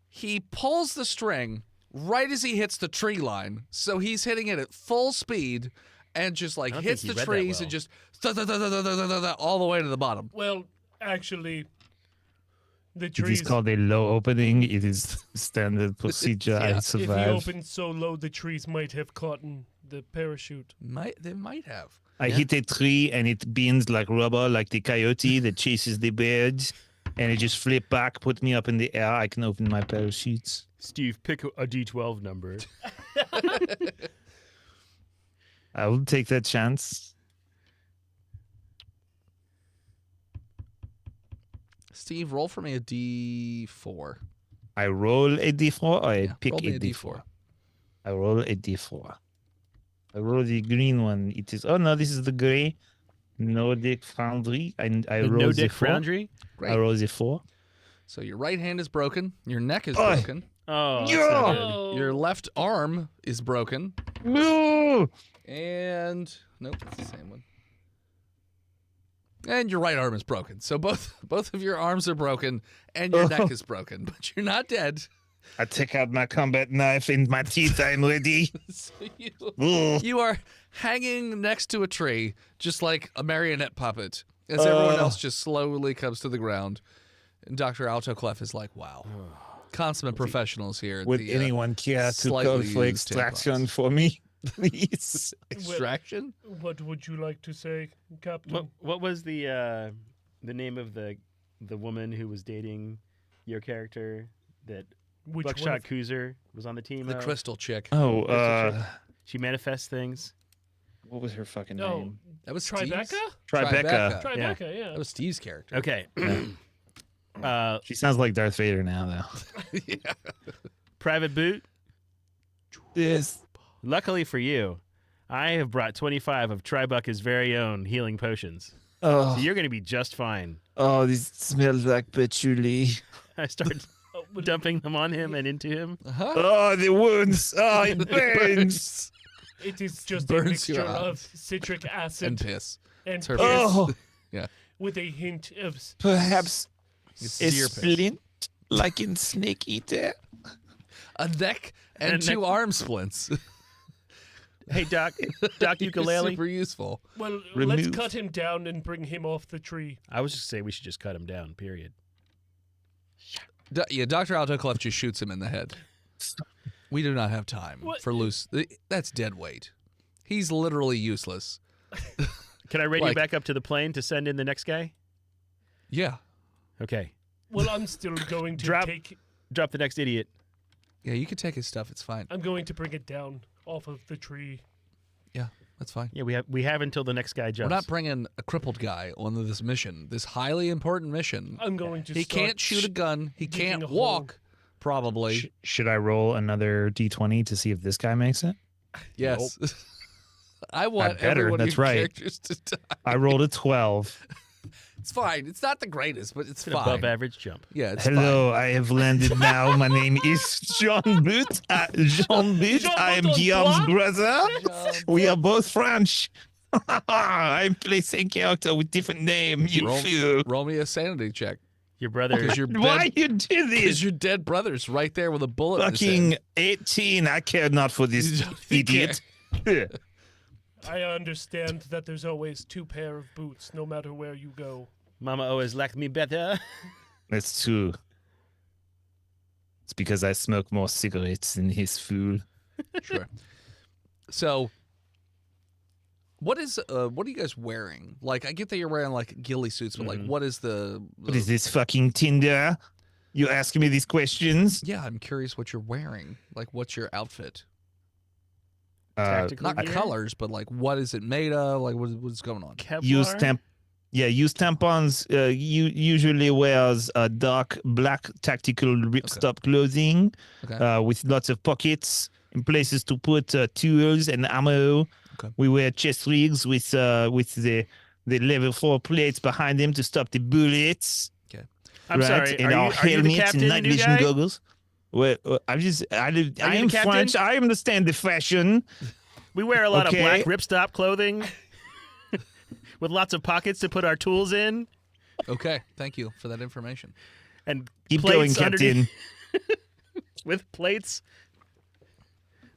he pulls the string right as he hits the tree line. So he's hitting it at full speed and just like I don't hits think the he read that trees well. and just all the way to the bottom. Well, actually, the It trees. is called a low opening. It is standard procedure. I If he survived. opened so low, the trees might have caught in the parachute. They might have. I hit a tree and it bends like rubber, like the coyote that chases the birds. And it just flip back, put me up in the air. I can open my parachutes. Steve, pick a D12 number. I will take that chance. Steve, roll for me a D4. I roll a d4 or I pick roll a me a d4. I roll a d4. I roll the green one. It is. Oh no, this is the gray. Nordic Foundry. And I roll No the Dick 4. Foundry? Great. I roll the 4. So your right hand is broken. Your neck is Oi. broken. Oh, that's Yeah. not good. Oh. Your left arm is broken. No! And nope, it's the same one. And your right arm is broken. So both of your arms are broken and your neck is broken, but you're not dead. I take out my combat knife and my teeth. I'm ready. So Ugh. you are hanging next to a tree, just like a marionette puppet, as everyone else just slowly comes to the ground. And Dr. Autoclef is like, wow. Consummate professionals here. At Would the, anyone care to slightly call for used extraction tampons. for me? Please. Extraction? What would you like to say, Captain? What was the name of the woman who was dating your character that Which Buckshot one? Cruiser was on the team? The of? crystal chick. Oh, She manifests things. what was her fucking No, name? That was Tribeca? Steve's? Tribeca. Tribeca, yeah. That was Steve's character. Okay. She sounds like Darth Vader now, though. Yeah. Private Boot. Yes. Luckily for you, I have brought 25 of Tribucca's very own healing potions. Oh, So you're going to be just fine. oh, this smells like patchouli. I started dumping them on him and into him. Uh-huh. Oh, the wounds. Oh, it burns. It is just a Burns your mixture of eyes. citric And acid piss. and It's her piss Oh, with a hint of perhaps It's a deer piss. splint like in Snake Eater. A neck and And two neck- arm splints. Hey, Doc You're Ukulele. super useful. Well, let's Remove. cut him down and bring him off the tree. I was just saying we should just cut him down, period. Yeah, Dr. Autoclef just shoots him in the head. We do not have time What? for loose. That's dead weight. He's literally useless. Can I radio Like- back up to the plane to send in the next guy? Yeah. Okay. Well, I'm still going to Drop- take. Drop the next idiot. Yeah, you can take his stuff. It's fine. I'm going to bring it down off of the tree. Yeah, that's fine. Yeah, we have until the next guy jumps. We're not bringing a crippled guy on this mission, this highly important mission. I'm going to. He start can't shoot a gun. He digging can't a hole. walk, probably. Should I roll another d20 to see if this guy makes it? Yes. I want better, every one of that's your right. characters to die. I rolled a 12. It's fine. It's not the greatest, but it's It's an fine. above average jump. Yeah, it's Hello, I have landed now. My name is Jean Boot. Jean Boot. I am Guillaume's brother. We are both French. I'm placing character with different name. You Roll- fool. Roll me a sanity check. Your brother. Because your Why you do Because this? your dead brother's right there with a bullet in his Fucking head. 18. I care not for You this don't idiot. I understand that there's always two pair of boots, no matter where you go. Mama always liked me better. That's true. It's because I smoke more cigarettes than his fool. Sure. So, what are you guys wearing? Like, I get that you're wearing like ghillie suits, but like, what is the? What is this fucking Tinder? You asking me these questions? Yeah, I'm curious what you're wearing. Like, what's your outfit? Tactical Not gear? colors, but like, what is it made of? Like, what's going on? Kevlar? Yeah, use tampons. Usually wears dark black tactical ripstop clothing Okay. with lots of pockets and places to put tools and ammo. Okay. We wear chest rigs with the level 4 plates behind them to stop the bullets. Okay. I'm right? sorry. And Are our you the helmets captain, and night new vision guy? goggles. Well, I you am the captain? French. I understand the fashion. We wear a lot of black Okay. ripstop clothing with lots of pockets to put our tools in Okay. Thank you for that information. and Keep going, plates underneath Captain. with plates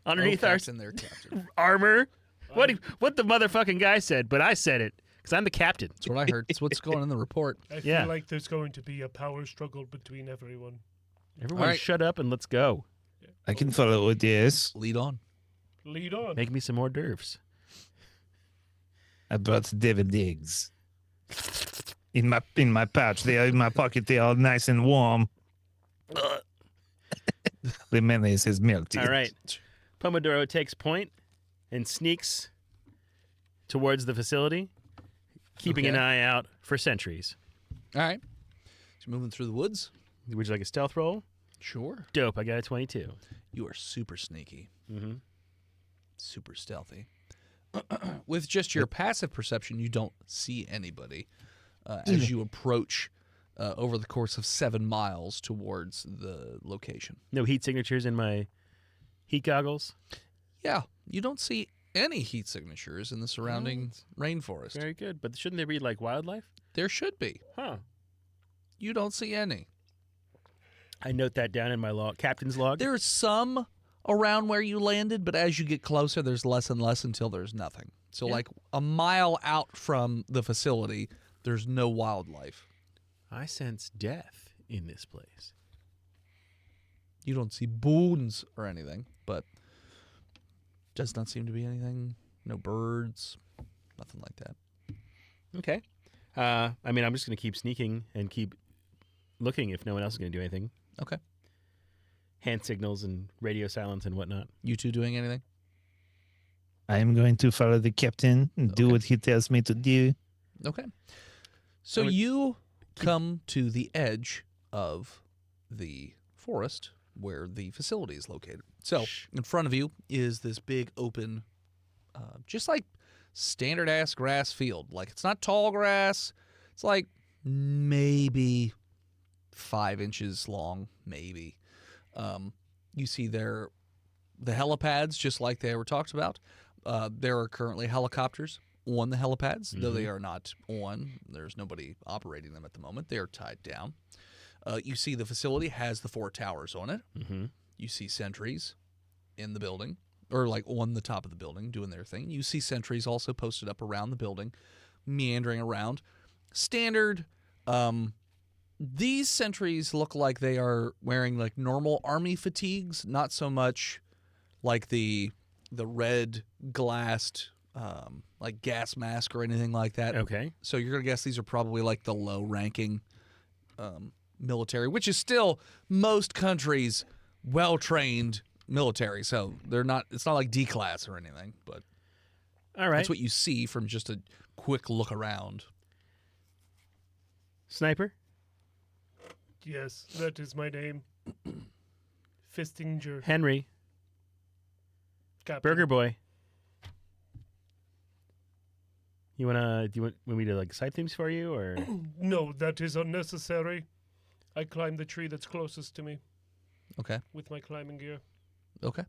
Oh, underneath our Captain there, Captain. armor. What the motherfucking guy said, but I said it because I'm the captain. That's what I heard. It's what's going in the report. I Yeah. feel like there's going to be a power struggle between everyone. Everyone, All right. shut up and let's go. I can follow this. Lead on. Lead on. Make me some more derfs. I brought deviled eggs in my pouch. They are in my pocket. They are nice and warm. The mayonnaise is melted. All right. Pomodoro takes point and sneaks towards the facility, keeping an Okay. eye out for sentries. All right. So moving through the woods. Would you like a stealth roll? Sure. Dope. I got a 22. You are super sneaky, Mm-hmm. super stealthy. With just your passive perception, you don't see anybody as you approach over the course of 7 miles towards the location. No heat signatures in my heat goggles. Yeah, you don't see any heat signatures in the surrounding rainforest. Very good. But shouldn't they read like wildlife? There should be. Huh. You don't see any. I note that down in my log, captain's log. There's some around where you landed, but as you get closer, there's less and less until there's nothing. So, Yeah. like a mile out from the facility, there's no wildlife. I sense death in this place. You don't see boons or anything, but does not seem to be anything. No birds, nothing like that. Okay. I mean, I'm just going to keep sneaking and keep looking if no one else is going to do anything. Okay. Hand signals and radio silence and whatnot. You two doing anything? I am going to follow the captain and do Okay. what he tells me to do. Okay. So I would you come to the edge of the forest where the facility is located. So in front of you is this big open, just like standard ass grass field. Like it's not tall grass. It's like maybe 5 inches long, maybe. You see there the helipads, just like they were talked about. There are currently helicopters on the helipads, though they are not on. There's nobody operating them at the moment. They are tied down. You see the facility has the 4 towers on it. Mm-hmm. You see sentries in the building, or like on the top of the building doing their thing. You see sentries also posted up around the building, meandering around. Standard, these sentries look like they are wearing like normal army fatigues, not so much like the red glassed like gas mask or anything like that. Okay. So you're gonna guess these are probably like the low ranking military, which is still most countries well trained military. So they're not. It's not like D class or anything, but All right. that's what you see from just a quick look around. Sniper? Yes, that is my name. Fistinger. Henry? Captain. Burger Boy? Do you want me to like cite things for you or? No, that is unnecessary. I climbed the tree that's closest to me Okay. with my climbing gear. Okay.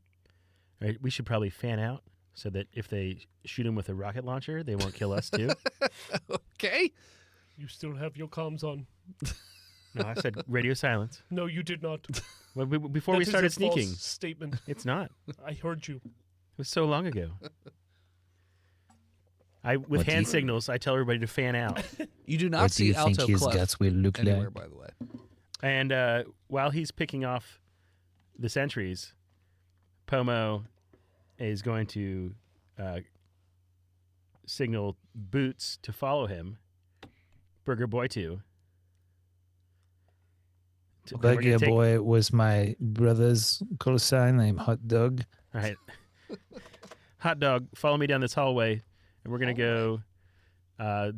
All right, we should probably fan out so that if they shoot him with a rocket launcher, they won't kill us too. Okay. You still have your comms on. No, I said radio silence. No, you did not. Well, before we That is started a false sneaking. statement. It's not. I heard you. It was so long ago. With What do hand you- signals, I tell everybody to fan out. You do not What do see you think Alto his Clef guts will look anywhere, like? by the way. And while he's picking off the sentries, Pomo is going to signal Boots to follow him. Burger Boy too. And we're gonna Burger take- Boy was my brother's call sign named Hot Dog. All right. Hot Dog, follow me down this hallway, and we're going to go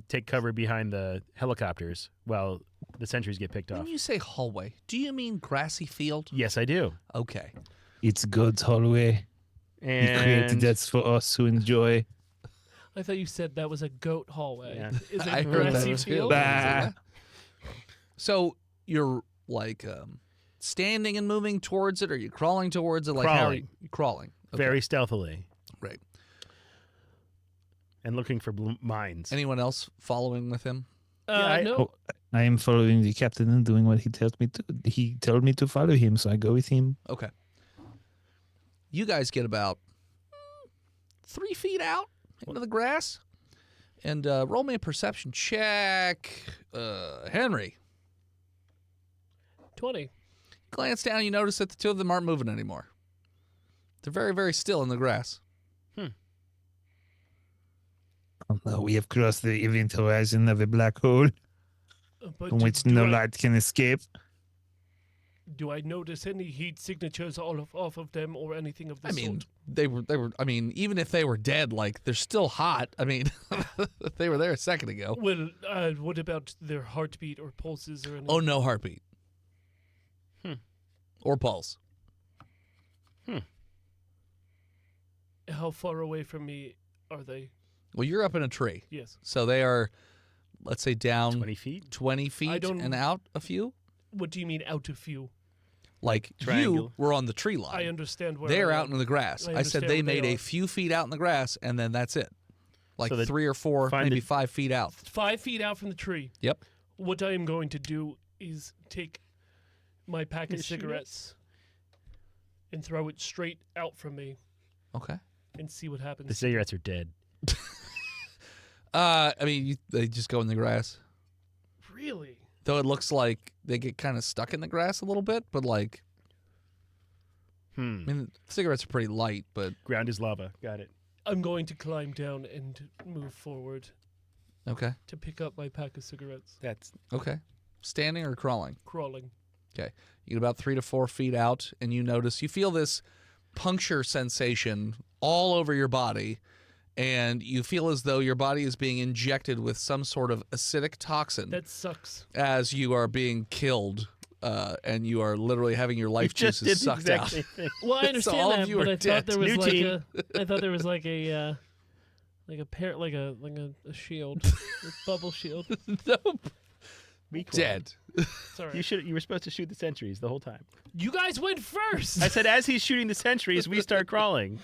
take cover behind the helicopters while the sentries get picked When off. you say hallway, do you mean grassy field? Yes, I do. Okay. It's God's hallway. He created And that for us to enjoy. I thought you said that was a goat hallway. Yeah. Is I it heard that grassy too. field? Bah. So you're like standing and moving towards it, or are you crawling towards it? Like how are you crawling? Okay. very stealthily, Right. and looking for mines. Anyone else following with him? No. Oh, I am following the captain and doing what he tells me to. He told me to follow him, so I go with him. Okay. You guys get about 3 feet out into the grass, and roll me a perception check. Henry, 20. glance down, you notice that the two of them aren't moving anymore. They're very, very still in the grass. Oh, no, we have crossed the event horizon of a black hole But from which no light can escape. Do I notice any heat signatures off of them or anything of the I mean, sort? they were. I mean, even if they were dead, like they're still hot. I mean, they were there a second ago. Well, what about their heartbeat or pulses or anything? Oh, no heartbeat. Or pulse. How far away from me are they? Well, you're up in a tree, Yes. so they are, let's say, down 20 feet? 20 feet don't- and out a few. What do you mean out of view? Like you Triangle. were on the tree I line. understand where They're I out am. in the grass. I I said understand they where they made a are. few feet out in the grass, and then that's it. Like So the- 3 or 4, find maybe it- 5 feet out. 5 feet out from the tree. Yep. What I am going to do is take my pack of Shoot it? cigarettes and throw it straight out from me Okay. and see what The happens. cigarettes are dead. I mean, they just go in the grass. Really? Though it looks like they get kind of stuck in the grass a little bit, but like, I mean, cigarettes are pretty light, but Ground is lava. Got it. I'm going to climb down and move forward okay. to pick up my pack of cigarettes. That's Okay. Standing or crawling? Crawling. Okay. You get about 3 to 4 feet out, and you feel this puncture sensation all over your body, and you feel as though your body is being injected with some sort of acidic toxin That sucks. as you are being killed, and you are literally having your life you just did juices the sucked exact out. same thing. Well, I So understand all of that, you but are I dead. thought there was New like team. I thought there was like a shield, a bubble shield. Nope. We crawled. Dead. Sorry. You were supposed to shoot the sentries the whole time. You guys went first. I said as he's shooting the sentries, we start crawling.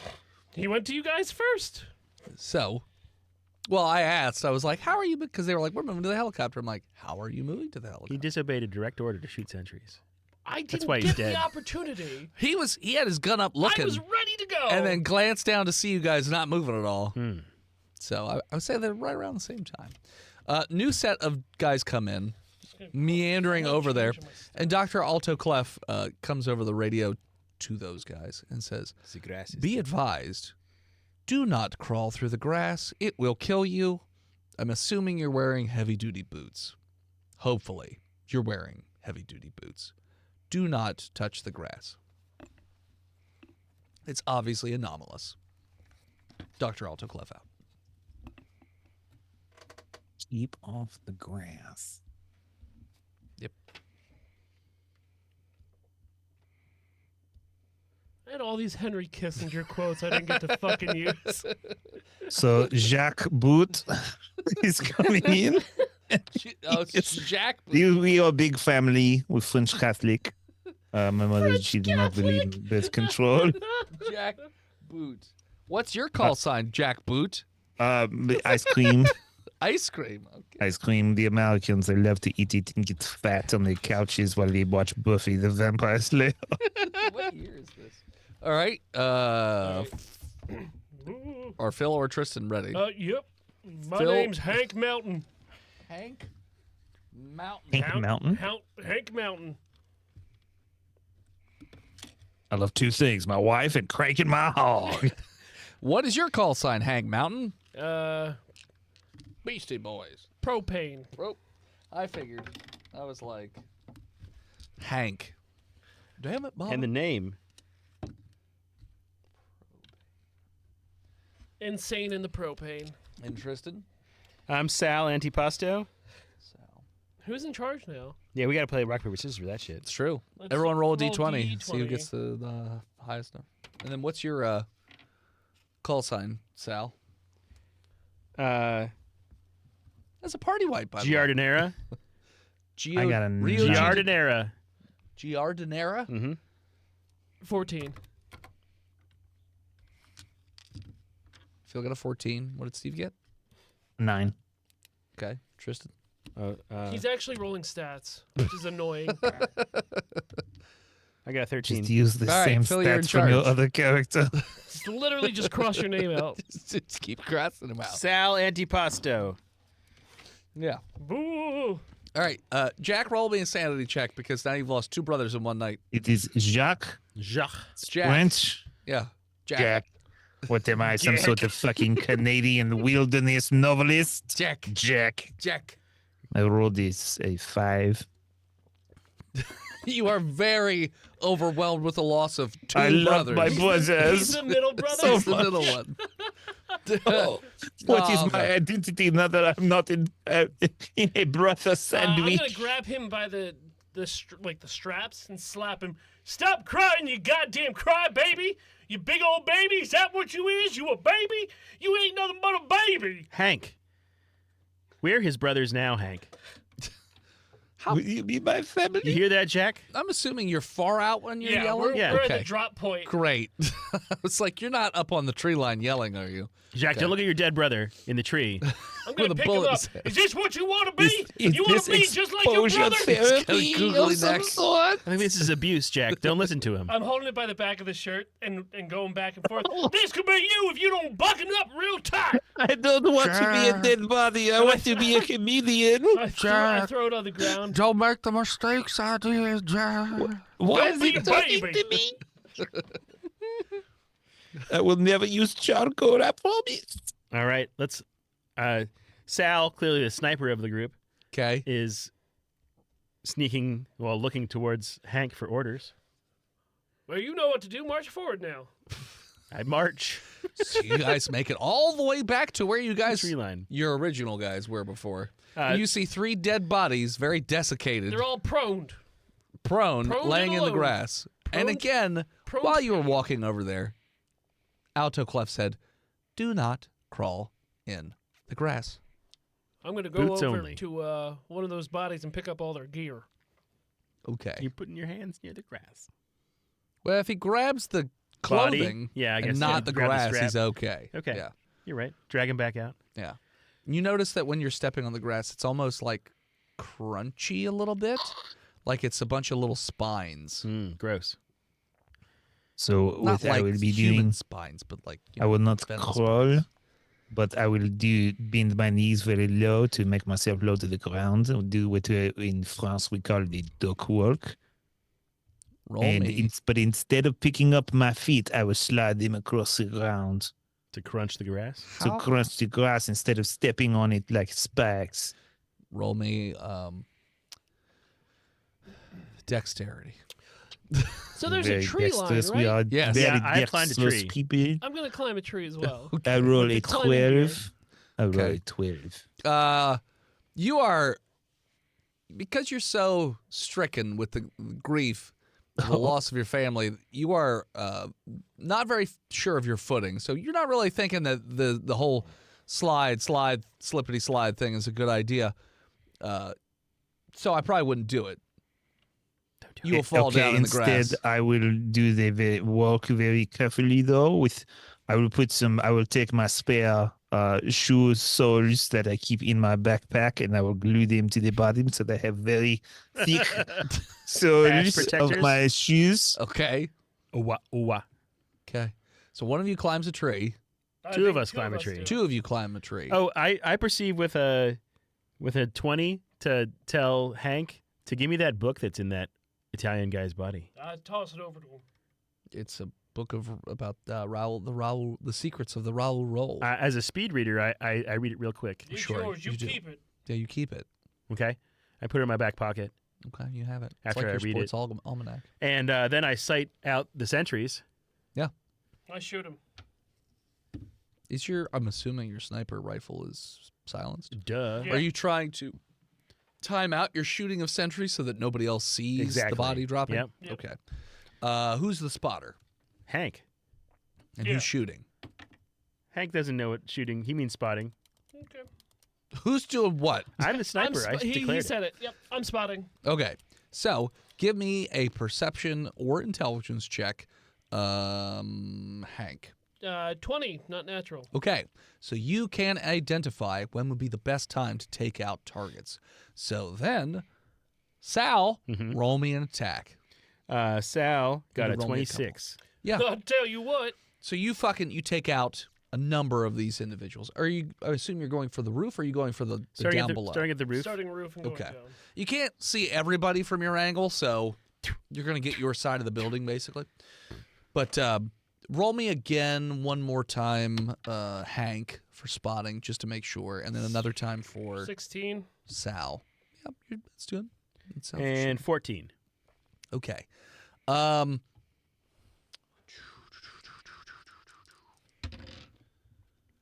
He went to you guys first. So, well, I asked. I was like, "How are you?" Because they were like, "We're moving to the helicopter." I'm like, "How are you moving to the helicopter?" He disobeyed a direct order to shoot sentries. I didn't why he's get dead. the opportunity. He had his gun up looking, I was ready to go. and then glanced down to see you guys not moving at all. So I would say they're right around the same time. New set of guys come in, meandering over there, and Dr. Alto Clef comes over the radio to those guys and says, "Be advised, do not crawl through the grass. It will kill you. I'm assuming you're wearing heavy-duty boots. Hopefully, you're wearing heavy-duty boots. Do not touch the grass. It's obviously anomalous." Dr. Alto Clef out. Keep off the grass. Yep. I had all these Henry Kissinger quotes I didn't get to fucking use. So Jacques Boot is coming in. Oh, it's Jack. We are a big family with French Catholic. My mother, she did not believe in birth control. Jack Boot. What's your call sign, Jack Boot? Ice cream. Ice cream. Okay. Ice cream. The Americans, they love to eat it and get fat on their couches while they watch Buffy the Vampire Slayer. What year is this? All right. Are Phil or Tristan ready? Yep. My Phil- name's Hank Mountain. Hank Mountain. Hank Mountain. Hank Mountain. I love two things: my wife and cranking my hog. What is your call sign, Hank Mountain? Beastie Boys. Propane. I figured. I was like, Hank. Damn it, Bob. And the name. Insane in the propane. And Tristan? I'm Sal Antipasto. Who's in charge now? Yeah, we got to play rock, paper, scissors for that shit. It's true. Let's Everyone roll a roll d20. See who D20. gets the highest number. And then what's your call sign, Sal? That's a party white, by the way. Giardinera. Gio- I got a Rio nine. Giardinera. Giardinera? Mm-hmm. 14. Phil got a 14. What did Steve get? 9. Okay. Tristan? He's actually rolling stats, which is annoying. I got a 13. Just use the All right, same Phil, you're in stats from your charge. other character. Just literally just cross your name out. Just keep crossing them out. Sal Antipasto. Yeah. Boo! All right. Jack, roll me a sanity check because now you've lost 2 brothers in one night. It is Jacques Jacques. It's Jack. French. Yeah. Jack. What am I? Some sort of fucking Canadian wilderness novelist? Jack. Jack. Jack. I rolled this a 5. You are very overwhelmed with the loss of 2 I love brothers. my He's brothers. the middle brother. So He's the middle one. What is Oh, my okay. identity now that I'm not in a brother I'm sandwich? gonna grab him by the straps and slap him. Stop crying, you goddamn cry baby! You big old baby! Is that what you is? You a baby? You ain't nothing but a baby! Hank. We're his brothers now, Hank. Will you be my family? You hear that, Jack? I'm assuming you're far out when you're Yeah, yelling? we're Yeah. at Okay. the drop point. Great. It's like you're not up on the tree line yelling, are you? Jack, don't look at your dead brother in the tree. I'm gonna With a pick him bullet in up. his head. Is this what you want to be? Is You want this to be just like your exposure brother? therapy Googly of some neck. sort? I think this is abuse, Jack. Don't listen to him. I'm holding it by the back of the shirt and going back and forth. This could be you if you don't button up real tight. I don't want to be a dead body. I want to be a comedian. I throw it on the ground. Don't make the mistakes I did, Jack. Why Don't is be he a talking baby. to me? I will never use charcoal, I promise. All right, let's. Sal, clearly the sniper of the group, Okay. is sneaking while looking towards Hank for orders. Well, you know what to do. March forward now. I march So you guys make it all the way back to where you guys, tree line. your original guys, were before. Uh, You see 3 dead bodies, very desiccated, They're all proned. prone, prone laying and in the alone. grass. And Prone- again, prone while you were to- walking over there, Alto Clef said, "Do not crawl in the grass." I'm gonna go Boots over only. to one of those bodies and pick up all their gear. Okay. You're putting your hands near the grass. Well, if he grabs the Body? clothing Yeah, I guess and yeah, not the grab the grass, strap. he's okay. Okay. Yeah. You're right. Drag him back out. Yeah. You notice that when you're stepping on the grass, it's almost like crunchy a little bit, like it's a bunch of little spines. Gross. So Not what like I will be human doing, spines, but like I will not venomous crawl, but I will bend my knees very low to make myself low to the ground. I'll do what in France we call the duck walk. Roll And me. but instead of picking up my feet, I will slide them across the ground To crunch the grass. to How- crunch the grass instead of stepping on it like spikes. Roll me dexterity. So there's Very a tree line, dexterous. right? We are Yes. very Yeah, I climbed a dexterous tree. people. I'm gonna climb a tree as well. I roll With a the climbing gear. 12. I roll Okay. a 12. You are, because you're so stricken with the grief of the loss of your family, you are not very sure of your footing. So you're not really thinking that the whole slippity slide thing is a good idea. So I probably wouldn't do it. You will fall Okay, down in the instead, grass. I will do the walk very carefully though. I will take my spare shoes soles that I keep in my backpack, and I will glue them to the bottom so they have very thick soles of protectors? my shoes. Okay. Ooh-wah, ooh-wah. Okay. So one of you climbs a tree. I Two of think us climb a tree. do. Two of you climb a tree. Oh, I perceive with a 20 to tell Hank to give me that book that's in that Italian guy's body. I toss it over to him. It's a book about the secrets of the Raoul roll. As a speed reader, I read it real quick. It's Sure, yours. You you do. keep it. Yeah, you keep it. Okay, I put it in my back pocket, Okay, you have it. It's After like I your read it. sports almanac. and then I sight out the sentries. I shoot him. I'm assuming your sniper rifle is silenced. Duh. Yeah. Are you trying to time out your shooting of sentries so that nobody else sees Exactly. the body dropping? Yep. Yep. Okay. Who's the spotter? Hank. And Yeah. who's shooting? Hank doesn't know what shooting. He means spotting. Okay. Who's doing what? I'm the sniper. I he declared said it. Yep, I'm spotting. Okay. So give me a perception or intelligence check, Hank. 20, not natural. Okay. So you can identify when would be the best time to take out targets. So then, Sal, roll me an attack. Sal got a roll me a couple. 26. Yeah. I'll tell you what. So you take out a number of these individuals. I assume you're going for the roof, or are you going for the down below? Starting at the roof. Starting roof and going Okay. down. You can't see everybody from your angle, so you're going to get your side of the building, basically. But roll me again one more time, Hank, for spotting, just to make sure, and then another time for 16. Sal. Yep, that's good. That sounds And 14. okay.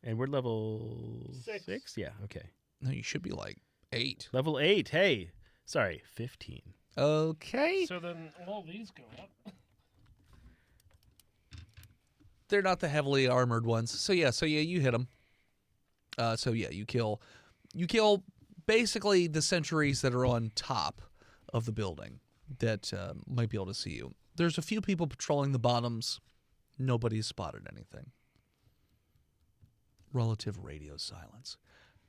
And we're level Six. 6? Yeah, okay. No, you should be like 8. Level 8. Hey. Sorry, 15. Okay. So then all these go up. They're not the heavily armored ones. So yeah, you hit them. You kill basically the sentries that are on top of the building that might be able to see you. There's a few people patrolling the bottoms. Nobody's spotted anything. Relative radio silence.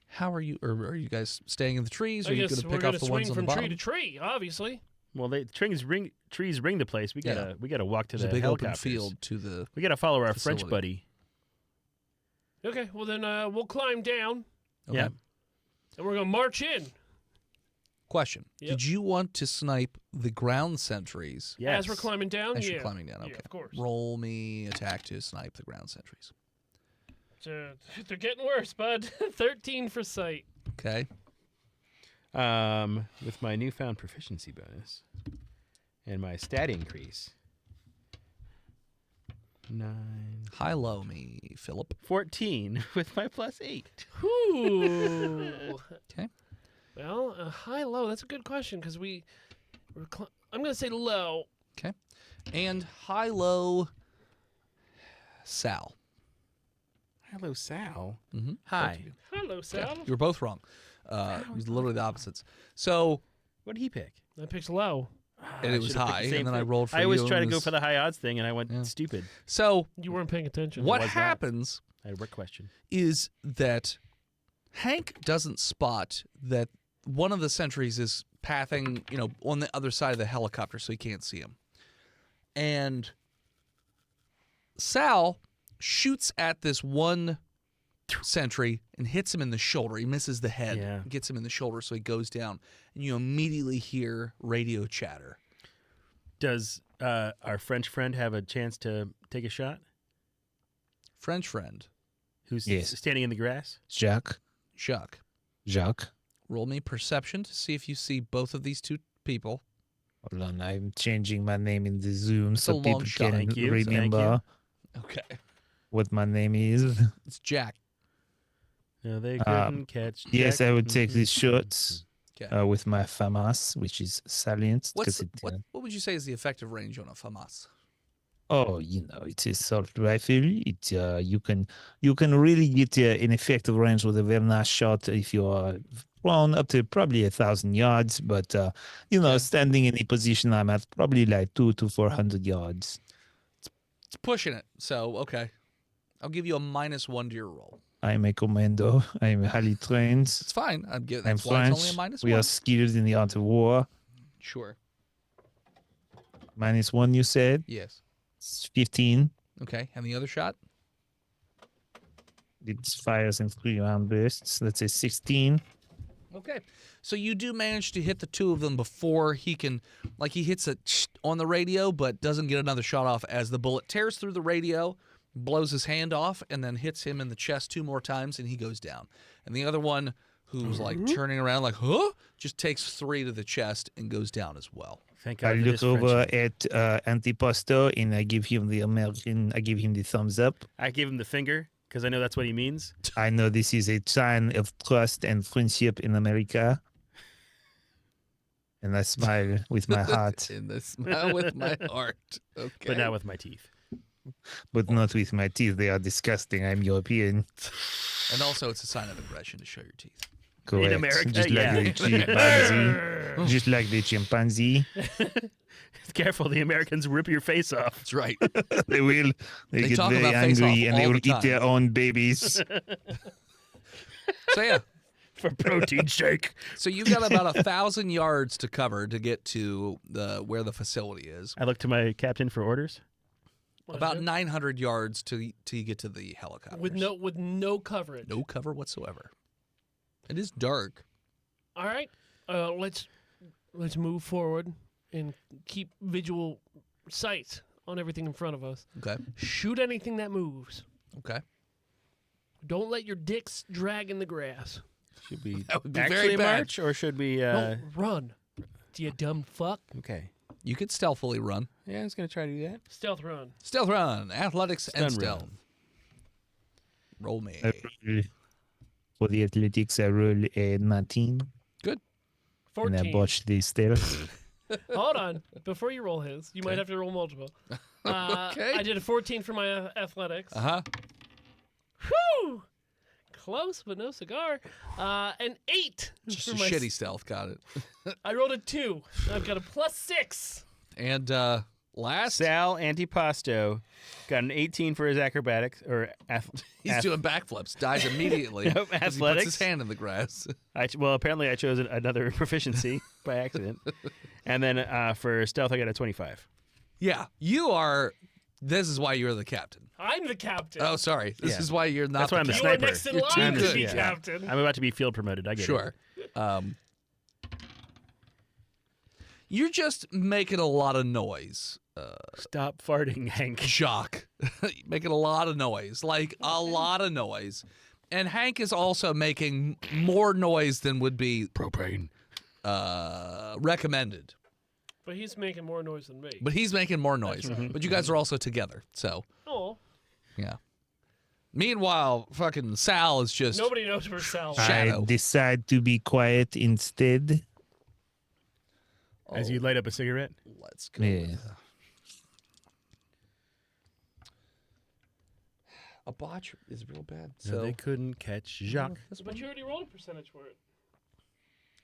How are you? Or are you guys staying in the trees? Or I are you guess going to we're pick going off to the ones swing on the from tree bottom? to tree, obviously. Well, trees ring the place. We gotta walk to There's the a big open helicopters. field to the. We gotta follow our facility. French buddy. Okay, well then we'll climb down, Okay. Yeah. and we're going to march in. Question: Yep. Did you want to snipe the ground sentries Yes. As we're climbing down, as yeah. you're climbing down? Yeah, Okay. of course. Roll me attack to snipe the ground sentries. They're getting worse, bud. 13 for sight. Okay. With my newfound proficiency bonus and my stat increase. 9. High low me, Philip. 14 with my plus 8. Ooh. Okay. Well, high, low. That's a good question because I'm going to say low. Okay. And high low Sal. Hello, Sal. Mm-hmm. Hi. Hello, Sal. You were both wrong. It was literally the opposites. So, What did he pick? I picked low. and it was Should've picked high, the same and then I thing. rolled for I always you, try to and it go was- for the high odds thing, and I went Yeah. stupid. So, You weren't paying attention. what was not. happens I had a work question. is that Hank doesn't spot that one of the sentries is pathing, on the other side of the helicopter, so he can't see him. And Sal shoots at this one sentry and hits him in the shoulder. He misses the head, Yeah. gets him in the shoulder, so he goes down. And you immediately hear radio chatter. Does our French friend have a chance to take a shot? French friend, Who's Yes. standing in the grass? Jacques. Jacques, roll me perception to see if you see both of these two people. Hold on, I'm changing my name in the Zoom so a long people shot. can Thank you, thank remember Okay. what my name is. It's Jack. No, they couldn't catch. Yes, Jack. I would take these shots Okay. with my FAMAS, which is salient. What's 'cause it, what would you say is the effective range on a FAMAS? it's a assault rifle. It you can really get an effective range with a very nice shot if you are flown up to probably 1,000 yards. But standing in the position I'm at, probably like 200 to 400 yards. It's pushing it. So, okay. I'll give you a -1 to your roll. I'm a commando. I'm highly trained. It's fine. I'm That's why it's only French. a We are -1. skilled in the art of war. Sure. -1, you said? Yes. It's 15. Okay. And the other shot? It fires in 3-round bursts. Let's say 16. Okay. So you do manage to hit the two of them before he can, he hits it on the radio, but doesn't get another shot off as the bullet tears through the radio, blows his hand off, and then hits him in the chest 2 more times, and he goes down. And the other one, who's turning around just takes 3 to the chest and goes down as well. Thank I God for look this over friendship. at Antiposto and I give him the thumbs up. I give him the finger because I know that's what he means. I know this is a sign of trust and friendship in America. And I smile with my heart, In the smile with my heart. Okay. But not with my teeth. but not with my teeth. They are disgusting. I'm European. And also, it's a sign of aggression to show your teeth. Correct. America, just yeah. like the chimpanzee. Just like the chimpanzee. Careful, the Americans rip your face off. That's right. They will. They get talk very about face-off angry and they all will the eat their own babies. So yeah. For protein shake. So you got about 1,000 yards to cover to get to where the facility is. I look to my captain for orders. What is About it? 900 yards till you get to the helicopter. with no coverage. No cover whatsoever. It is dark. All right. Let's move forward and keep visual sight on everything in front of us. Okay. Shoot anything that moves. Okay. Don't let your dicks drag in the grass. Should we That would be actually very bad. march, or should we? Don't run. You dumb fuck. Okay. You could stealthily run. Yeah, I was gonna try to do that. Stealth run. Stealth run, athletics, and Stun stealth. run. Roll me. I roll, for the athletics, I roll a 19. And I 14. botched the stealth. Hold on. Before you roll his, you might Okay. have to roll multiple. Okay. I did a 14 for my athletics. Uh-huh. Whew! Close, but no cigar. An 8. Just for a my shitty stealth. Got it. I rolled a 2. I've got a +6. And last, Sal Antipasto got an 18 for his acrobatics or he's doing backflips. Dies immediately. Nope, 'cause He puts athletics. his hand in the grass. Well, apparently I chose another proficiency by accident, and then for stealth I got a 25. Yeah. You are. This is why you're the captain. I'm the captain. Oh, sorry. This Yeah. is why you're not That's why I'm the you captain. are sniper. next in You're too line to good. be Yeah. captain. I'm about to be field promoted. I get Sure. it. You're just making a lot of noise. Stop farting, Hank. Jacques. Making a lot of noise. Like a lot of noise. And Hank is also making more noise than would be Propane. recommended. But he's making more noise than me. But he's making more noise. But you guys are also together. So, Oh, yeah. Meanwhile, fucking Sal is just. nobody knows where Sal is. Shadow. I decide to be quiet instead. As you light up a cigarette. Let's go. Yeah. A botch is real bad. So So they couldn't catch Jacques. But you already rolled a percentage for it.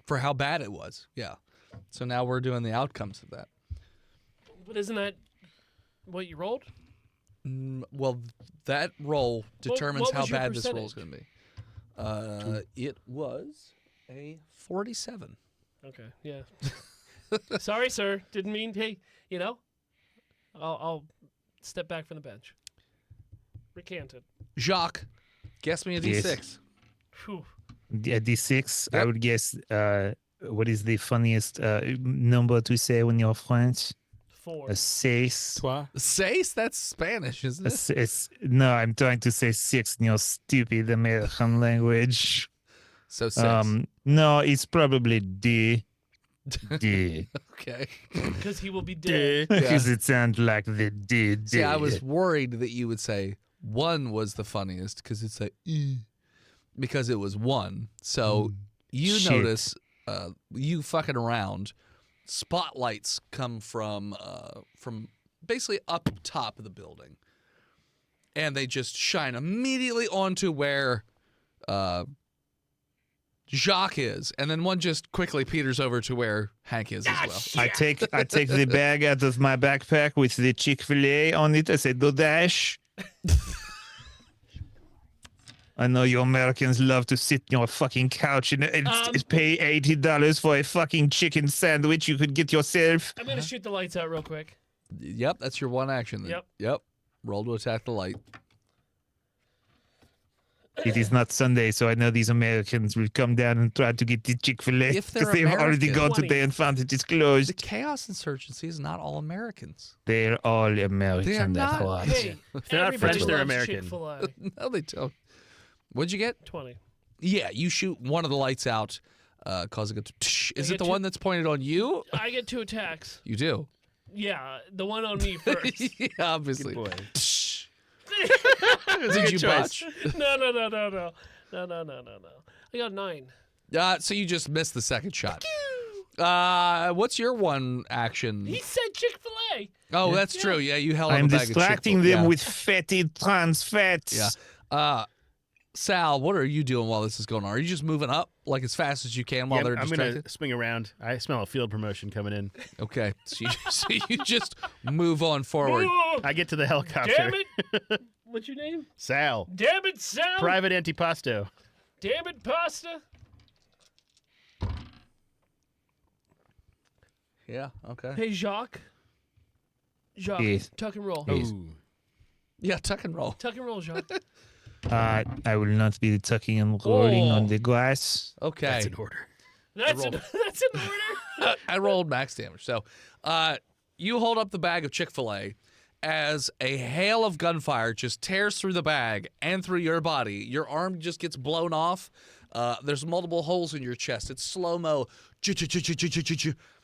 for how bad it was, yeah. So now we're doing the outcomes of that. But isn't that what you rolled? Well, that roll determines what how was your bad this roll is going to be. It was a 47. Okay, yeah. Sorry, sir. Didn't mean. Hey, I'll step back from the bench. Recanted. Jacques, guess me a Yes. D6. Whew. A D6, I Yep. would guess. What is the funniest number to say when you're French? 4. A six. Toi. Seis? That's Spanish, isn't it? No, I'm trying to say six in your stupid American language. So 6. No, it's probably D. D. Okay. Because he will be dead. Because it sounds like the D. See, I was worried that you would say 1 was the funniest because it's like, because it was 1. So you Shit. notice, you fucking around, spotlights come from basically up top of the building, and they just shine immediately onto where Jacques is, and then one just quickly peters over to where Hank is as well. I take the bag out of my backpack with the Chick-fil-A on it. I say, DoorDash. I know you Americans love to sit on your fucking couch and pay $80 for a fucking chicken sandwich you could get yourself. I'm gonna shoot the lights out real quick. Yep, that's your one action. Then. Yep. Roll to attack the light. It is not Sunday, so I know these Americans will come down and try to get the Chick-fil-A If they're because they've already American. gone 20. today and found it is The closed. Chaos Insurgency is not all Americans. They're all American. They are That's not. what. Hey, they're not everybody French, they're loves American. Chick-fil-A. No, they don't. What'd you get? 20. Yeah, you shoot one of the lights out, causing a. Is I it get the two- one that's pointed on you? I get 2 attacks. You do. Yeah, the one on me first. Yeah, obviously. Good boy. It's a Did good you choice. botch? No. I got 9. So you just missed the second shot. What's your one action? He said Chick-fil-A. Oh, that's true. Yeah, you held I'm up a bag distracting of them Chick-fil-A. with fatty trans fats. Yeah. Sal, what are you doing while this is going on? Are you just moving up like as fast as you can while they're I'm distracted? gonna swing around. I smell a field promotion coming in. Okay, so you just move on forward. Oh, I get to the helicopter. damn it. What's your name? Sal, Damn it, Sal. private antipasto. Damn it, Pasta. Yeah. Okay. Hey, Jacques. Jacques, Yes. tuck and roll. Yes. Ooh. Yeah, tuck and roll. Tuck and roll, Jacques. I will not be tucking and rolling Oh. on the grass. Okay. That's in order. That's in order. I rolled max damage. So, you hold up the bag of Chick-fil-A as a hail of gunfire just tears through the bag and through your body. Your arm just gets blown off. There's multiple holes in your chest. It's slow-mo,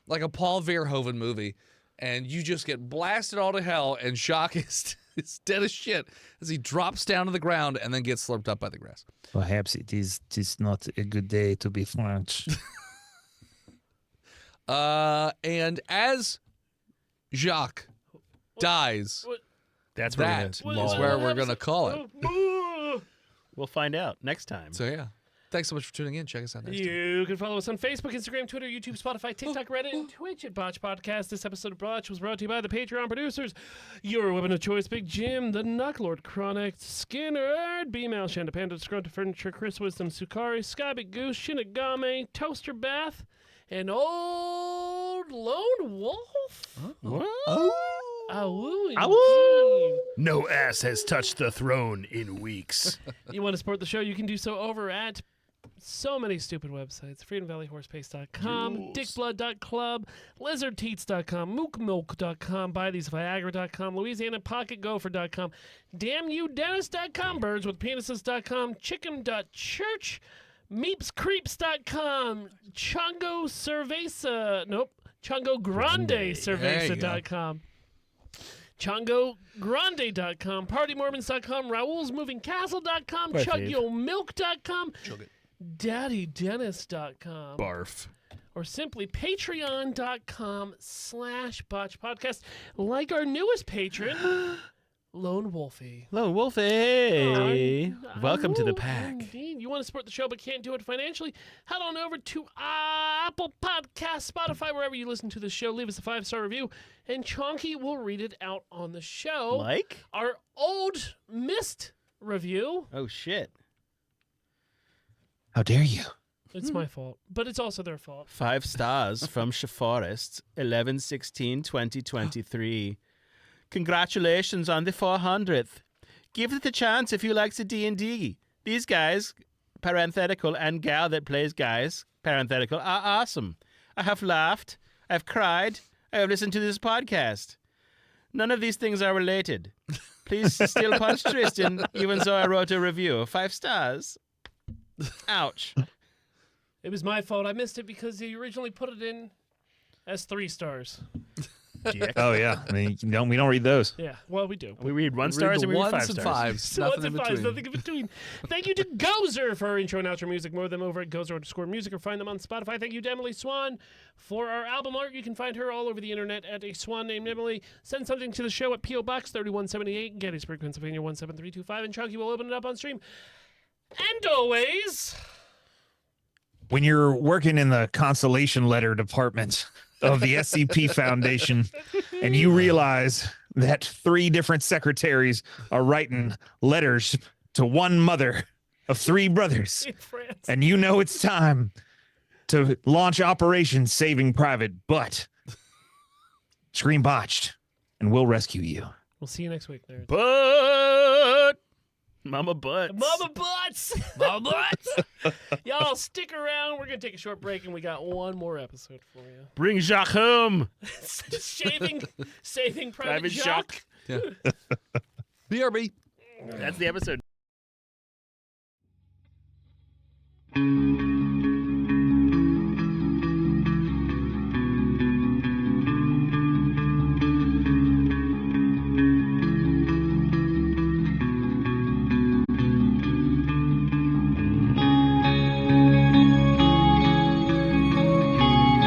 like a Paul Verhoeven movie. And you just get blasted all to hell, and Jacques is dead as shit as he drops down to the ground and then gets slurped up by the grass. Perhaps it is just not a good day to be French. And as Jacques dies, That's where that we're is gonna where lull. we're going to call it. We'll find out next time. So, yeah. Thanks so much for tuning in. Check us out next time. You can follow us on Facebook, Instagram, Twitter, YouTube, Spotify, TikTok, Reddit, and Twitch at Botched Podcast. This episode of Botched was brought to you by the Patreon producers. Your weapon of choice, Big Jim, the Knucklord, Chronic, Skinner, B-Mail, Shanda Panda, Scrunta Furniture, Chris Wisdom, Sukari, Sky Big Goose, Shinigami, Toaster Bath, and Old Lone Wolf. Oh, indeed. No ass has touched the throne in weeks. You want to support the show, you can do so over at so many stupid websites. FreedomValleyHorsePace.com, DickBlood.club, LizardTeats.com, MookMilk.com, BuyTheseViagra.com, LouisianaPocketGopher.com, DamnYouDennis.com, BirdsWithPenises.com, Chicken.church, MeepsCreeps.com, Chongo Cerveza, nope, Chongo Grande Cerveza.com. ChongoGrande.com, PartyMormons.com, RaoulsMovingCastle.com, My fave. ChugYoMilk.com, DaddyDennis.com, Barf. or simply Patreon.com/BotchPodcast, like our newest patron, Lone Wolfie. Hello, Wolfie. Welcome to the Oh, pack. Indeed. You want to support the show but can't do it financially? Head on over to Apple Podcasts, Spotify, wherever you listen to the show. Leave us a 5-star review, and Chonky will read it out on the show. Like? Our old missed review. Oh, shit. How dare you? It's my fault, but it's also their fault. 5 stars from Shaforest, 11/16/2023. Congratulations on the 400th. Give it a chance if you like the D&D. These guys, parenthetical, and gal that plays guys, parenthetical, are awesome. I have laughed. I've cried. I have listened to this podcast. None of these things are related. Please still punch Tristan, even though I wrote a review. 5 stars. Ouch. It was my fault. I missed it because he originally put it in as 3 stars. Dick. Oh yeah, I mean, we don't read those. Yeah, well, we do. We read 1 Read stars the and we read 5 ones and stars. fives. So Nothing ones in and fives, between. nothing in between. Thank you to Gozer for our intro and outro music. More of them over at Gozer_music, or find them on Spotify. Thank you to Emily Swan for our album art. You can find her all over the internet at a swan named Emily. Send something to the show at P.O. Box 3178, Gettysburg, Pennsylvania 17325, and Chunky will open it up on stream. And always, When you're working in the consolation letter department of the SCP Foundation, and you realize that 3 different secretaries are writing letters to one mother of 3 brothers, in France. and you know it's time to launch Operation Saving Private Butt, scream Botched, and we'll rescue you. We'll see you next week, nerds. But Mama Butts. Mama Butts! Mama Butts! Y'all stick around. We're going to take a short break, and we got one more episode for you. Bring Jacques home. Saving Private Private Jacques. Jacques. BRB. That's the episode.